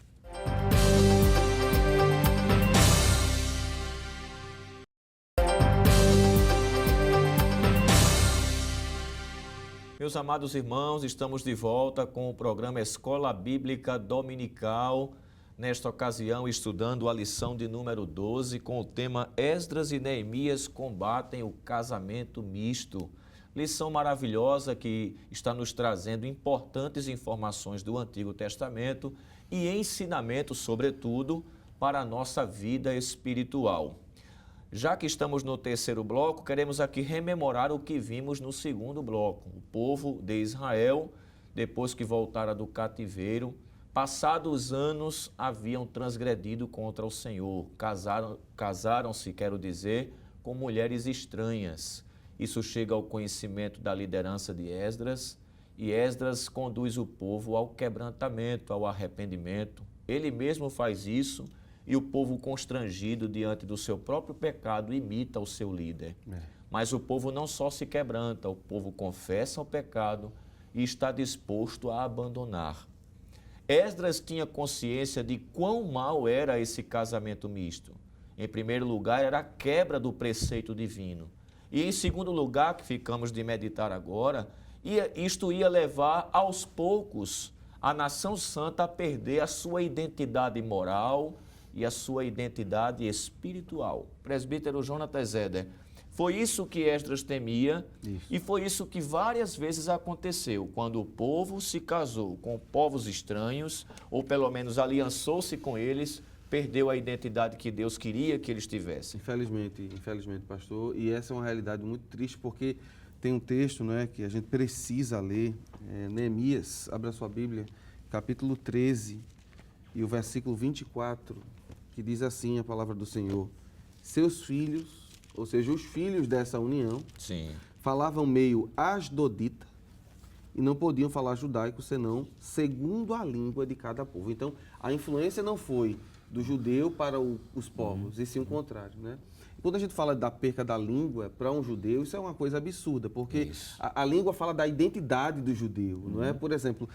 Meus amados irmãos, estamos de volta com o programa Escola Bíblica Dominical. Nesta ocasião, estudando a lição de número 12, com o tema Esdras e Neemias combatem o casamento misto. Lição maravilhosa que está nos trazendo importantes informações do Antigo Testamento e ensinamentos, sobretudo, para a nossa vida espiritual. Já que estamos no terceiro bloco, queremos aqui rememorar o que vimos no segundo bloco. O povo de Israel, depois que voltara do cativeiro, passados anos, haviam transgredido contra o Senhor. Casaram-se, quero dizer, com mulheres estranhas. Isso chega ao conhecimento da liderança de Esdras, e Esdras conduz o povo ao quebrantamento, ao arrependimento. Ele mesmo faz isso, e o povo, constrangido diante do seu próprio pecado, imita o seu líder. Mas o povo não só se quebranta, o povo confessa o pecado e está disposto a abandonar. Esdras tinha consciência de quão mal era esse casamento misto. Em primeiro lugar, era a quebra do preceito divino. E em segundo lugar, que ficamos de meditar agora, isto ia levar aos poucos a nação santa a perder a sua identidade moral e a sua identidade espiritual. Presbítero Jonatas Eder, foi isso que Esdras temia e foi isso que várias vezes aconteceu, quando o povo se casou com povos estranhos, ou pelo menos aliançou-se com eles, perdeu a identidade que Deus queria que eles tivessem. Infelizmente, pastor, e essa é uma realidade muito triste, porque tem um texto, não é, que a gente precisa ler, Neemias, abra sua Bíblia, capítulo 13, e o versículo 24, que diz assim a palavra do Senhor: seus filhos, ou seja, os filhos dessa união, falavam meio asdodita e não podiam falar judaico senão segundo a língua de cada povo. Então, a influência não foi do judeu para os povos, e sim o contrário, né? Quando a gente fala da perca da língua para um judeu, isso é uma coisa absurda, porque a língua fala da identidade do judeu, não é? Por exemplo,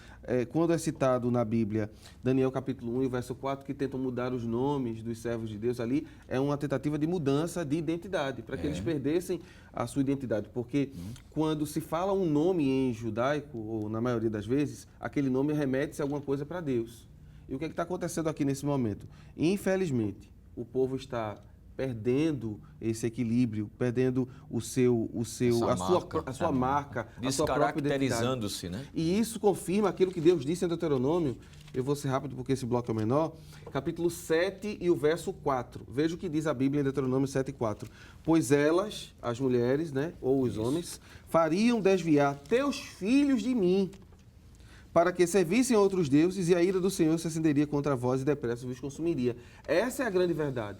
quando é citado na Bíblia, Daniel capítulo 1 e verso 4, que tentam mudar os nomes dos servos de Deus ali, é uma tentativa de mudança de identidade, para que eles perdessem a sua identidade, porque quando se fala um nome em judaico, ou na maioria das vezes, aquele nome remete-se a alguma coisa para Deus. E o que está acontecendo aqui nesse momento? Infelizmente, o povo está perdendo esse equilíbrio, perdendo a sua marca, descaracterizando-se, né? E isso confirma aquilo que Deus disse em Deuteronômio. Eu vou ser rápido porque esse bloco é menor. Capítulo 7 e o verso 4. Veja o que diz a Bíblia em Deuteronômio 7:4. Pois elas, as mulheres, né, ou os homens, fariam desviar teus filhos de mim, para que servissem a outros deuses, e a ira do Senhor se acenderia contra vós e depressa vos consumiria. Essa é a grande verdade.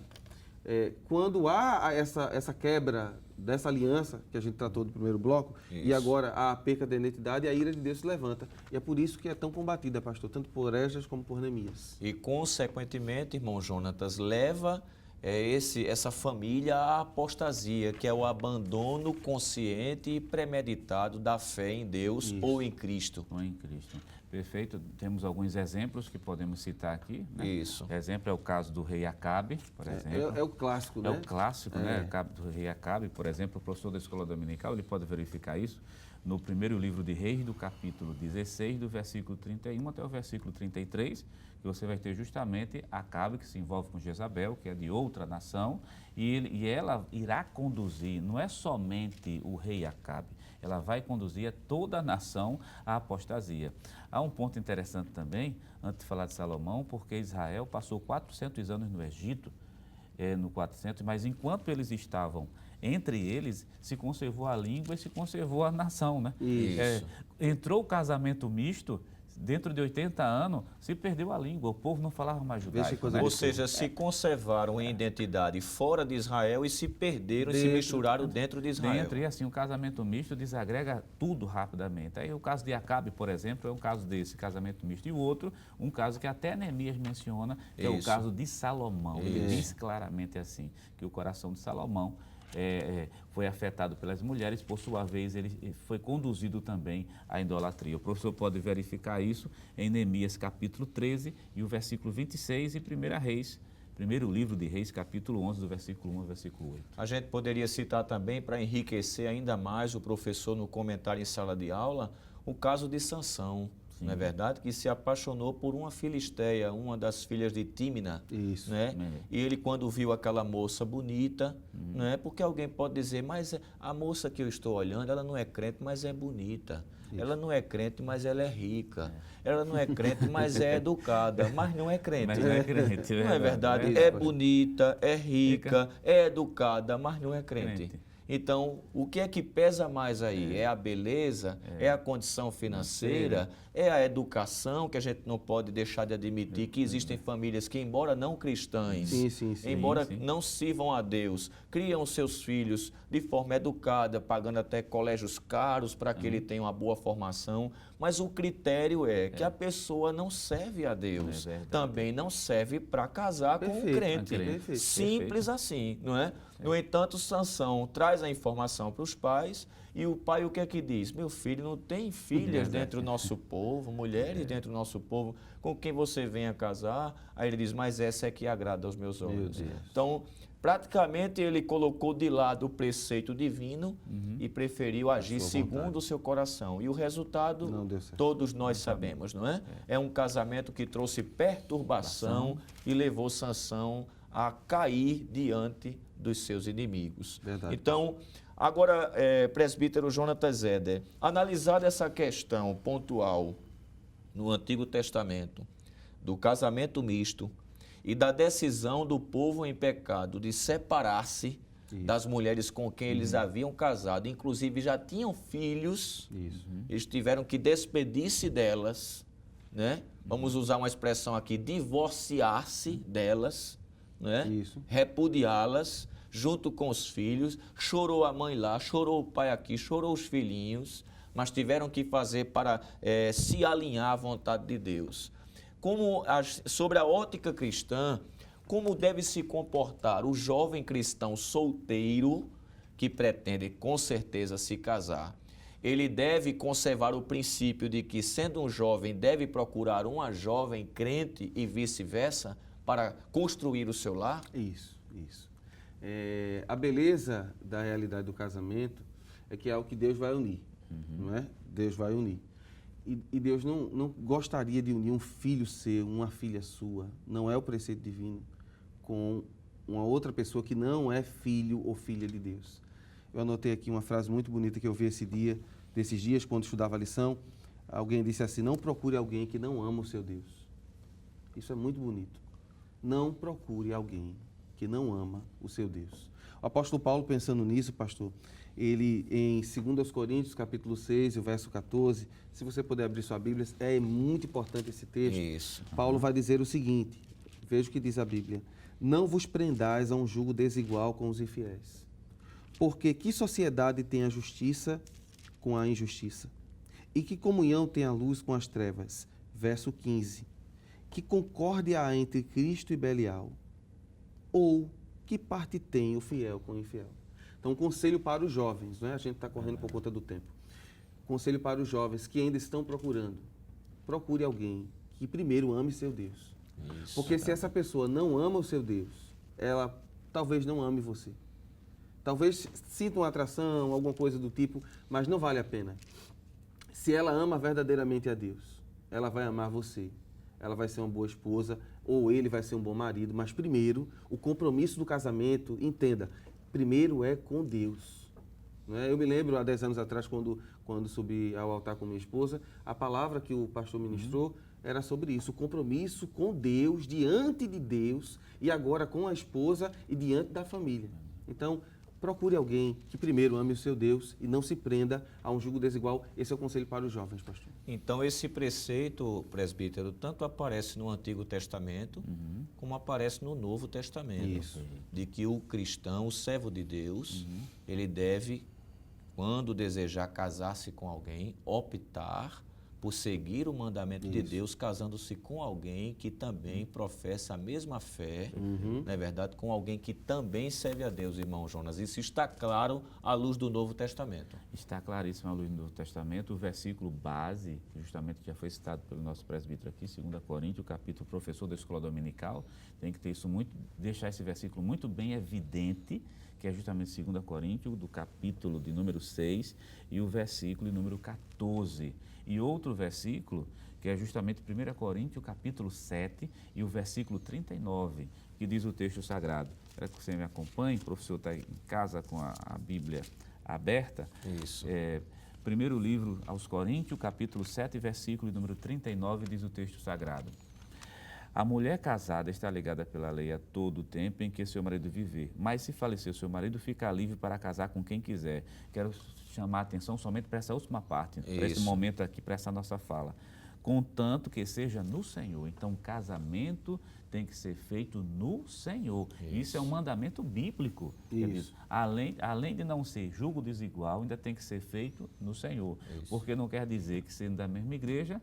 Quando há essa quebra dessa aliança que a gente tratou do primeiro bloco, e agora a perca da identidade, a ira de Deus se levanta. E é por isso que é tão combatida, pastor, tanto por Esdras como por Neemias. E, consequentemente, irmão Jonatas, leva essa família à apostasia, que é o abandono consciente e premeditado da fé em Deus ou em Cristo. Ou em Cristo. Perfeito. Temos alguns exemplos que podemos citar aqui, né? Isso. Exemplo é o caso do rei Acabe, por exemplo. É o clássico, né? É o clássico, né? Do rei Acabe, por exemplo, o professor da escola dominical, ele pode verificar isso no primeiro livro de Reis, do capítulo 16, do versículo 31 até o versículo 33, que você vai ter justamente Acabe, que se envolve com Jezabel, que é de outra nação, e ela irá conduzir, não é somente o rei Acabe, ela vai conduzir toda a nação à apostasia. Há um ponto interessante também, antes de falar de Salomão, porque Israel passou 400 anos no Egito, no 400, mas enquanto eles estavam entre eles, se conservou a língua e se conservou a nação, né? Isso. Entrou o casamento misto, dentro de 80 anos, se perdeu a língua, o povo não falava mais judaico. Né? Ou seja, se conservaram em identidade fora de Israel e se perderam e se misturaram dentro de Israel. E assim, o casamento misto desagrega tudo rapidamente. Aí o caso de Acabe, por exemplo, é um caso desse, casamento misto. E o outro, um caso que até Neemias menciona, que é o caso de Salomão. Ele diz claramente assim, que o coração de Salomão foi afetado pelas mulheres, por sua vez ele foi conduzido também à idolatria. O professor pode verificar isso em Neemias capítulo 13 e o versículo 26 e 1 Reis, primeiro livro de Reis, capítulo 11, do versículo 1 ao versículo 8. A gente poderia citar também, para enriquecer ainda mais o professor no comentário em sala de aula, o caso de Sansão. Sim. Não é verdade? Que se apaixonou por uma filisteia, uma das filhas de Tímina. Isso. Né? E ele, quando viu aquela moça bonita, né? Porque alguém pode dizer, mas a moça que eu estou olhando, ela não é crente, mas é bonita. Isso. Ela não é crente, mas ela é rica. Ela não é crente, mas é educada. Mas não é crente. Mas não é crente. Não é verdade? É bonita, é rica, é educada, mas não é crente. Então, o que é que pesa mais aí? É a beleza? É a condição financeira? É a educação, que a gente não pode deixar de admitir que existem famílias que, embora não cristãs, embora não sirvam a Deus, criam seus filhos de forma educada, pagando até colégios caros para que ele tenha uma boa formação, mas o critério é que a pessoa não serve a Deus, também não serve para casar com um crente. Simples assim, não é? No entanto, Sansão traz a informação para os pais e o pai o que é que diz? Meu filho, não tem filhas dentro do nosso povo, mulheres dentro do nosso povo, com quem você venha casar? Aí ele diz, mas essa é que agrada aos meus olhos. Então, praticamente ele colocou de lado o preceito divino e preferiu agir segundo o seu coração. E o resultado, todos nós sabemos, não é? É um casamento que trouxe perturbação e levou Sansão a cair diante dos seus inimigos. Verdade. Então, agora, presbítero Jonatas Zeder, analisada essa questão pontual no Antigo Testamento, do casamento misto e da decisão do povo em pecado de separar-se das mulheres com quem eles haviam casado, inclusive já tinham filhos, eles tiveram que despedir-se delas, né? Vamos usar uma expressão aqui, divorciar-se delas, né? Repudiá-las junto com os filhos, chorou a mãe lá, chorou o pai aqui, chorou os filhinhos, mas tiveram que fazer para se alinhar à vontade de Deus. Sobre a ótica cristã, como deve se comportar o jovem cristão solteiro que pretende com certeza se casar? Ele deve conservar o princípio de que, sendo um jovem, deve procurar uma jovem crente e vice-versa para construir o seu lar? Isso. A beleza da realidade do casamento é que é algo que Deus vai unir, não é? Deus vai unir. E Deus não gostaria de unir um filho seu, uma filha sua, não é o preceito divino, com uma outra pessoa que não é filho ou filha de Deus. Eu anotei aqui uma frase muito bonita que eu vi desses dias, quando estudava a lição. Alguém disse assim, não procure alguém que não ama o seu Deus. Isso é muito bonito. Não procure alguém que não ama o seu Deus. O apóstolo Paulo, pensando nisso, pastor, ele em 2 Coríntios, capítulo 6, o verso 14, se você puder abrir sua Bíblia, é muito importante esse texto. Isso. Paulo vai dizer o seguinte, veja o que diz a Bíblia, não vos prendais a um jugo desigual com os infiéis, porque que sociedade tem a justiça com a injustiça? E que comunhão tem a luz com as trevas? Verso 15, que concórdia há entre Cristo e Belial? Ou que parte tem o fiel com o infiel? Então, conselho para os jovens, não é? A gente está correndo por conta do tempo. Conselho para os jovens que ainda estão procurando. procure alguém que primeiro ame seu Deus. Isso. Porque se essa pessoa não ama o seu Deus, ela talvez não ame você. Talvez sinta uma atração, alguma coisa do tipo, mas não vale a pena. Se ela ama verdadeiramente a Deus, ela vai amar você. Ela vai ser uma boa esposa, ou ele vai ser um bom marido. Mas primeiro, o compromisso do casamento, entenda, primeiro é com Deus. Não é? Eu me lembro, há 10 anos atrás, quando subi ao altar com minha esposa, a palavra que o pastor ministrou era sobre isso, o compromisso com Deus, diante de Deus, e agora com a esposa e diante da família. Então, procure alguém que primeiro ame o seu Deus e não se prenda a um jugo desigual. Esse é o conselho para os jovens, pastor. Então, esse preceito, presbítero, tanto aparece no Antigo Testamento, como aparece no Novo Testamento. Isso. De que o cristão, o servo de Deus, ele deve, quando desejar casar-se com alguém, optar por seguir o mandamento de Deus, casando-se com alguém que também professa a mesma fé, não é verdade? Com alguém que também serve a Deus, irmão Jonas. Isso está claro à luz do Novo Testamento. Está claríssimo à luz do Novo Testamento. O versículo base, que justamente já foi citado pelo nosso presbítero aqui, 2 Coríntios, capítulo professor da escola dominical, tem que ter isso deixar esse versículo muito bem evidente, que é justamente 2 Coríntios, do capítulo de número 6 e o versículo de número 14. E outro versículo, que é justamente 1 Coríntios, capítulo 7 e o versículo 39, que diz o texto sagrado. Espero que você me acompanhe, o professor está em casa com a Bíblia aberta. Isso. Primeiro livro aos Coríntios, capítulo 7, versículo de número 39, diz o texto sagrado. A mulher casada está ligada pela lei a todo o tempo em que seu marido viver, mas se falecer seu marido, fica livre para casar com quem quiser. Quero chamar a atenção somente para essa última parte, para esse momento aqui, para essa nossa fala. Contanto que seja no Senhor. Então, o casamento tem que ser feito no Senhor. Isso é um mandamento bíblico. Isso. Além de não ser julgo desigual, ainda tem que ser feito no Senhor. Porque não quer dizer que sendo da mesma igreja,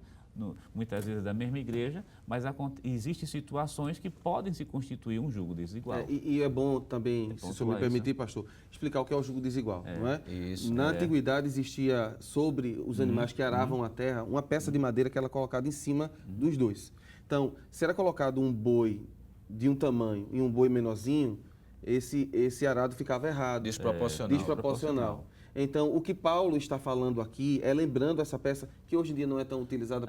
muitas vezes da mesma igreja, mas existem situações que podem se constituir um jugo desigual. E é bom também, se o senhor me permitir, pastor, explicar o que é o jugo desigual, não é? Isso. Na antiguidade existia sobre os animais que aravam a terra uma peça de madeira que era colocada em cima dos dois. Então, se era colocado um boi de um tamanho e um boi menorzinho, esse arado ficava errado. Desproporcional. Então, o que Paulo está falando aqui é lembrando essa peça que hoje em dia não é tão utilizada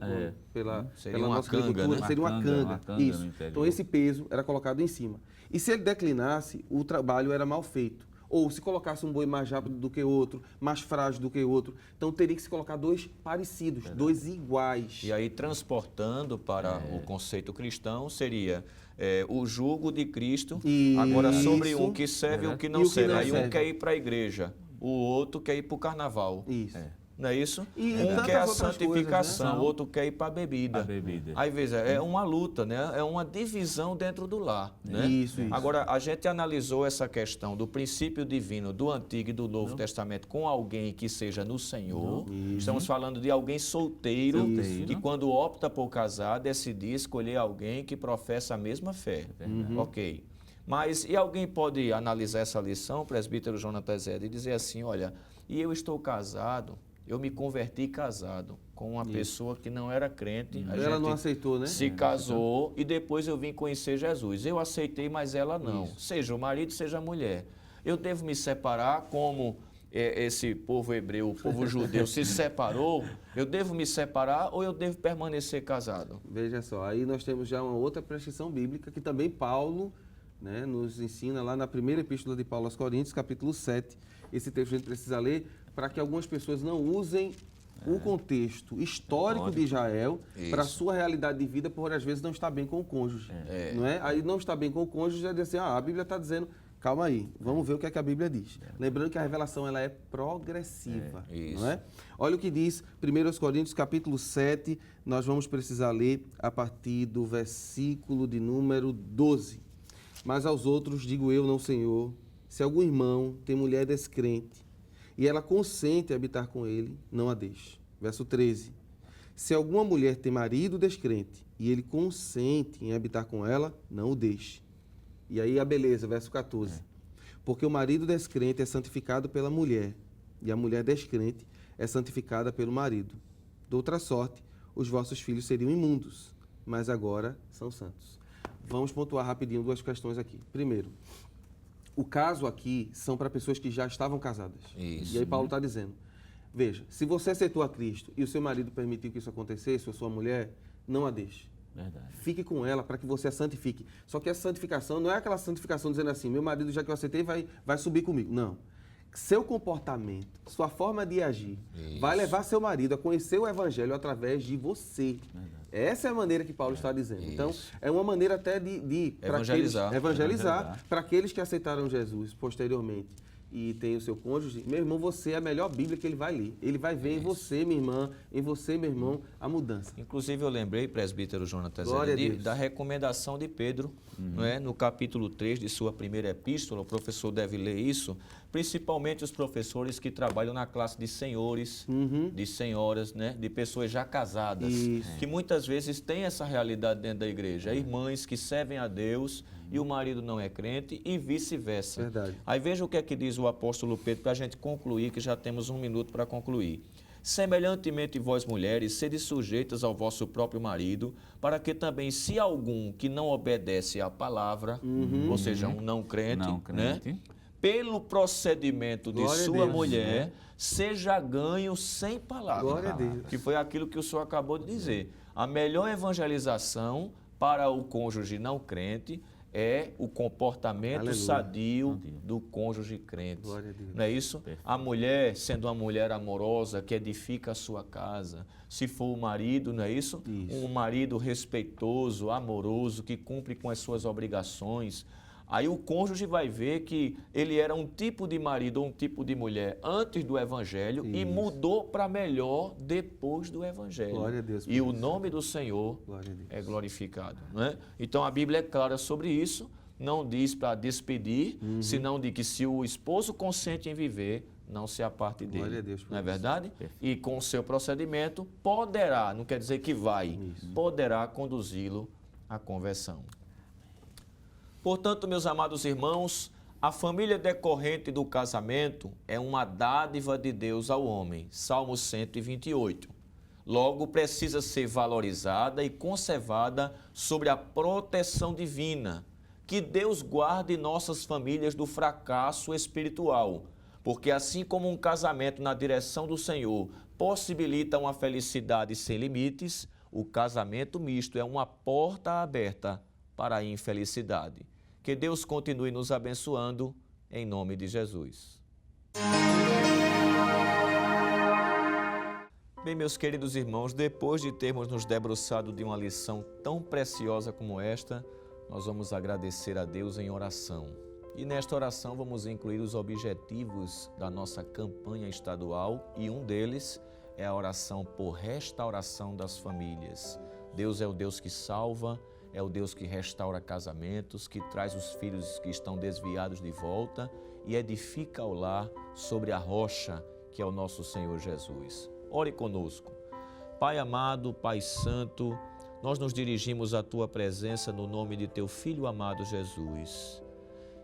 pela nossa agricultura, seria uma canga. Isso. Então, esse peso era colocado em cima. E se ele declinasse, o trabalho era mal feito. Ou se colocasse um boi mais rápido do que outro, mais frágil do que outro, então teria que se colocar dois parecidos, dois iguais. E aí, transportando para o conceito cristão, seria o jugo de Cristo, agora sobre um que serve e um que não serve. Aí um quer ir para a igreja, o outro quer ir para o carnaval. Isso. Não é isso? E um quer a santificação, coisas, né? o outro quer ir para a bebida. Aí, veja, é uma luta, né? É uma divisão dentro do lar. Né? Isso. Agora, a gente analisou essa questão do princípio divino do Antigo e do Novo Testamento com alguém que seja no Senhor. Estamos falando de alguém solteiro, que quando opta por casar, decidir escolher alguém que professa a mesma fé. Ok. Mas, e alguém pode analisar essa lição, presbítero Jonas Zé, e dizer assim, olha, e eu estou casado, eu me converti casado com uma pessoa que não era crente. Ela não aceitou, né? Se casou e depois eu vim conhecer Jesus. Eu aceitei, mas ela não. Seja o marido, seja a mulher. Eu devo me separar como esse povo hebreu, o povo judeu se separou? Eu devo me separar ou eu devo permanecer casado? Veja só, aí nós temos já uma outra prescrição bíblica que também Paulo, né, nos ensina lá na primeira epístola de Paulo aos Coríntios, capítulo 7. Esse texto a gente precisa ler para que algumas pessoas não usem o contexto histórico de Israel para a sua realidade de vida, por às vezes não estar bem com o cônjuge. Não é? Aí não está bem com o cônjuge, já diz assim, a Bíblia está dizendo, calma aí, vamos ver o que é que a Bíblia diz. Lembrando que a revelação ela é progressiva. Não é? Olha o que diz 1 Coríntios, capítulo 7, nós vamos precisar ler a partir do versículo de número 12. Mas aos outros digo eu, não Senhor, se algum irmão tem mulher descrente e ela consente a habitar com ele, não a deixe. Verso 13. Se alguma mulher tem marido descrente e ele consente em habitar com ela, não o deixe. E aí a beleza, verso 14. Porque o marido descrente é santificado pela mulher e a mulher descrente é santificada pelo marido. De outra sorte, os vossos filhos seriam imundos, mas agora são santos. Vamos pontuar rapidinho duas questões aqui. Primeiro, o caso aqui são para pessoas que já estavam casadas. Isso. E aí Paulo está dizendo, veja, se você aceitou a Cristo e o seu marido permitiu que isso acontecesse, ou sua mulher, não a deixe. Verdade. Fique com ela para que você a santifique. Só que essa santificação não é aquela santificação dizendo assim, meu marido, já que eu aceitei, vai subir comigo. Não. Seu comportamento, sua forma de agir, vai levar seu marido a conhecer o Evangelho através de você. Verdade. Essa é a maneira que Paulo está dizendo. Então, é uma maneira até de evangelizar para aqueles que aceitaram Jesus posteriormente e tem o seu cônjuge. Meu irmão, você é a melhor Bíblia que ele vai ler. Ele vai ver em você, minha irmã, em você, meu irmão, a mudança. Inclusive, eu lembrei, presbítero Jonatas, da recomendação de Pedro, não é? No capítulo 3 de sua primeira epístola, o professor deve ler isso, principalmente os professores que trabalham na classe de senhores, de senhoras, né? De pessoas já casadas, que muitas vezes têm essa realidade dentro da igreja. Irmãs que servem a Deus e o marido não é crente e vice-versa. Verdade. Aí veja o que é que diz o apóstolo Pedro para a gente concluir, que já temos 1 minuto para concluir. Semelhantemente, vós mulheres, sede sujeitas ao vosso próprio marido, para que também, se algum que não obedece à palavra, ou seja, um não crente, né, pelo procedimento de Glória a sua Deus, mulher, seja ganho sem palavra. Glória a Deus. Que foi aquilo que o senhor acabou de dizer. A melhor evangelização para o cônjuge não crente é o comportamento Aleluia. Sadio do cônjuge crente. Glória a Deus. Não é isso? Perfeito. A mulher, sendo uma mulher amorosa, que edifica a sua casa. Se for o marido, não é isso? Um marido respeitoso, amoroso, que cumpre com as suas obrigações. Aí o cônjuge vai ver que ele era um tipo de marido ou um tipo de mulher antes do Evangelho e mudou para melhor depois do Evangelho. Glória a Deus por E o isso. nome do Senhor Glória a Deus. é glorificado. Não é? Então a Bíblia é clara sobre isso, não diz para despedir, senão de que se o esposo consente em viver, não se aparte dele. Glória a Deus por não é isso. verdade? E com o seu procedimento poderá, não quer dizer que vai, poderá conduzi-lo à conversão. Portanto, meus amados irmãos, a família decorrente do casamento é uma dádiva de Deus ao homem. Salmo 128. Logo, precisa ser valorizada e conservada sob a proteção divina. Que Deus guarde nossas famílias do fracasso espiritual, porque assim como um casamento na direção do Senhor possibilita uma felicidade sem limites, o casamento misto é uma porta aberta para a infelicidade. Que Deus continue nos abençoando, em nome de Jesus. Bem, meus queridos irmãos, depois de termos nos debruçado de uma lição tão preciosa como esta, nós vamos agradecer a Deus em oração. E nesta oração vamos incluir os objetivos da nossa campanha estadual e um deles é a oração por restauração das famílias. Deus é o Deus que salva, é o Deus que restaura casamentos, que traz os filhos que estão desviados de volta e edifica o lar sobre a rocha que é o nosso Senhor Jesus. Ore conosco. Pai amado, Pai santo, nós nos dirigimos à Tua presença no nome de Teu Filho amado Jesus.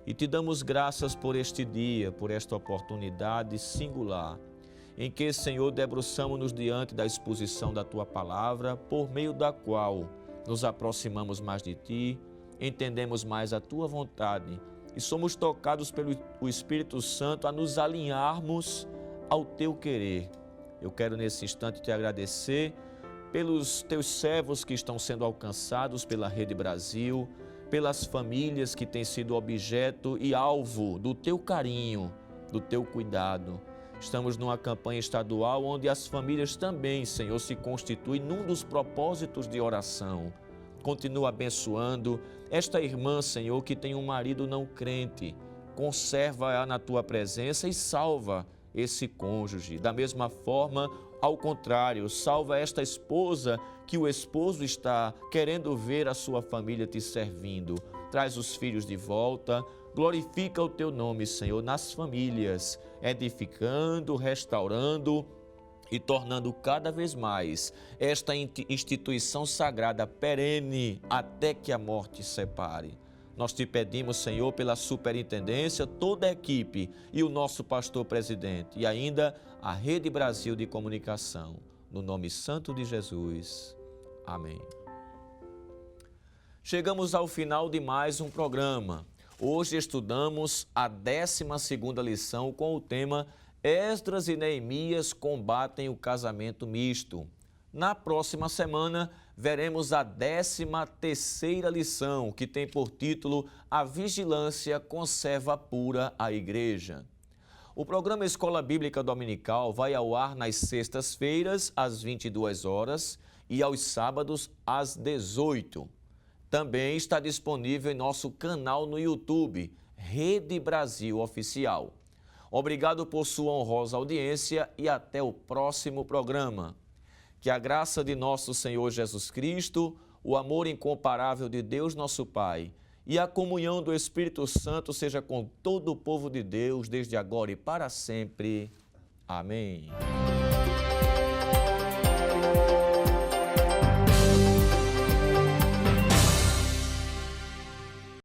E Te damos graças por este dia, por esta oportunidade singular, em que, Senhor, debruçamos-nos diante da exposição da Tua Palavra, por meio da qual nos aproximamos mais de Ti, entendemos mais a Tua vontade e somos tocados pelo Espírito Santo a nos alinharmos ao Teu querer. Eu quero nesse instante Te agradecer pelos Teus servos que estão sendo alcançados pela Rede Brasil, pelas famílias que têm sido objeto e alvo do Teu carinho, do Teu cuidado. Estamos numa campanha estadual onde as famílias também, Senhor, se constituem num dos propósitos de oração. Continua abençoando esta irmã, Senhor, que tem um marido não crente. Conserva-a na Tua presença e salva esse cônjuge. Da mesma forma, ao contrário, salva esta esposa que o esposo está querendo ver a sua família Te servindo. Traz os filhos de volta. Glorifica o Teu nome, Senhor, nas famílias, edificando, restaurando e tornando cada vez mais esta instituição sagrada perene até que a morte separe. Nós Te pedimos, Senhor, pela superintendência, toda a equipe e o nosso pastor presidente e ainda a Rede Brasil de Comunicação. no nome santo de Jesus. Amém. Chegamos ao final de mais um programa. Hoje estudamos a 12ª lição com o tema Esdras e Neemias combatem o casamento misto. Na próxima semana, veremos a 13ª lição, que tem por título A Vigilância conserva pura a Igreja. O programa Escola Bíblica Dominical vai ao ar nas sextas-feiras, às 22 horas, e aos sábados, às 18. Também está disponível em nosso canal no YouTube, Rede Brasil Oficial. Obrigado por sua honrosa audiência e até o próximo programa. Que a graça de nosso Senhor Jesus Cristo, o amor incomparável de Deus nosso Pai e a comunhão do Espírito Santo seja com todo o povo de Deus, desde agora e para sempre. Amém.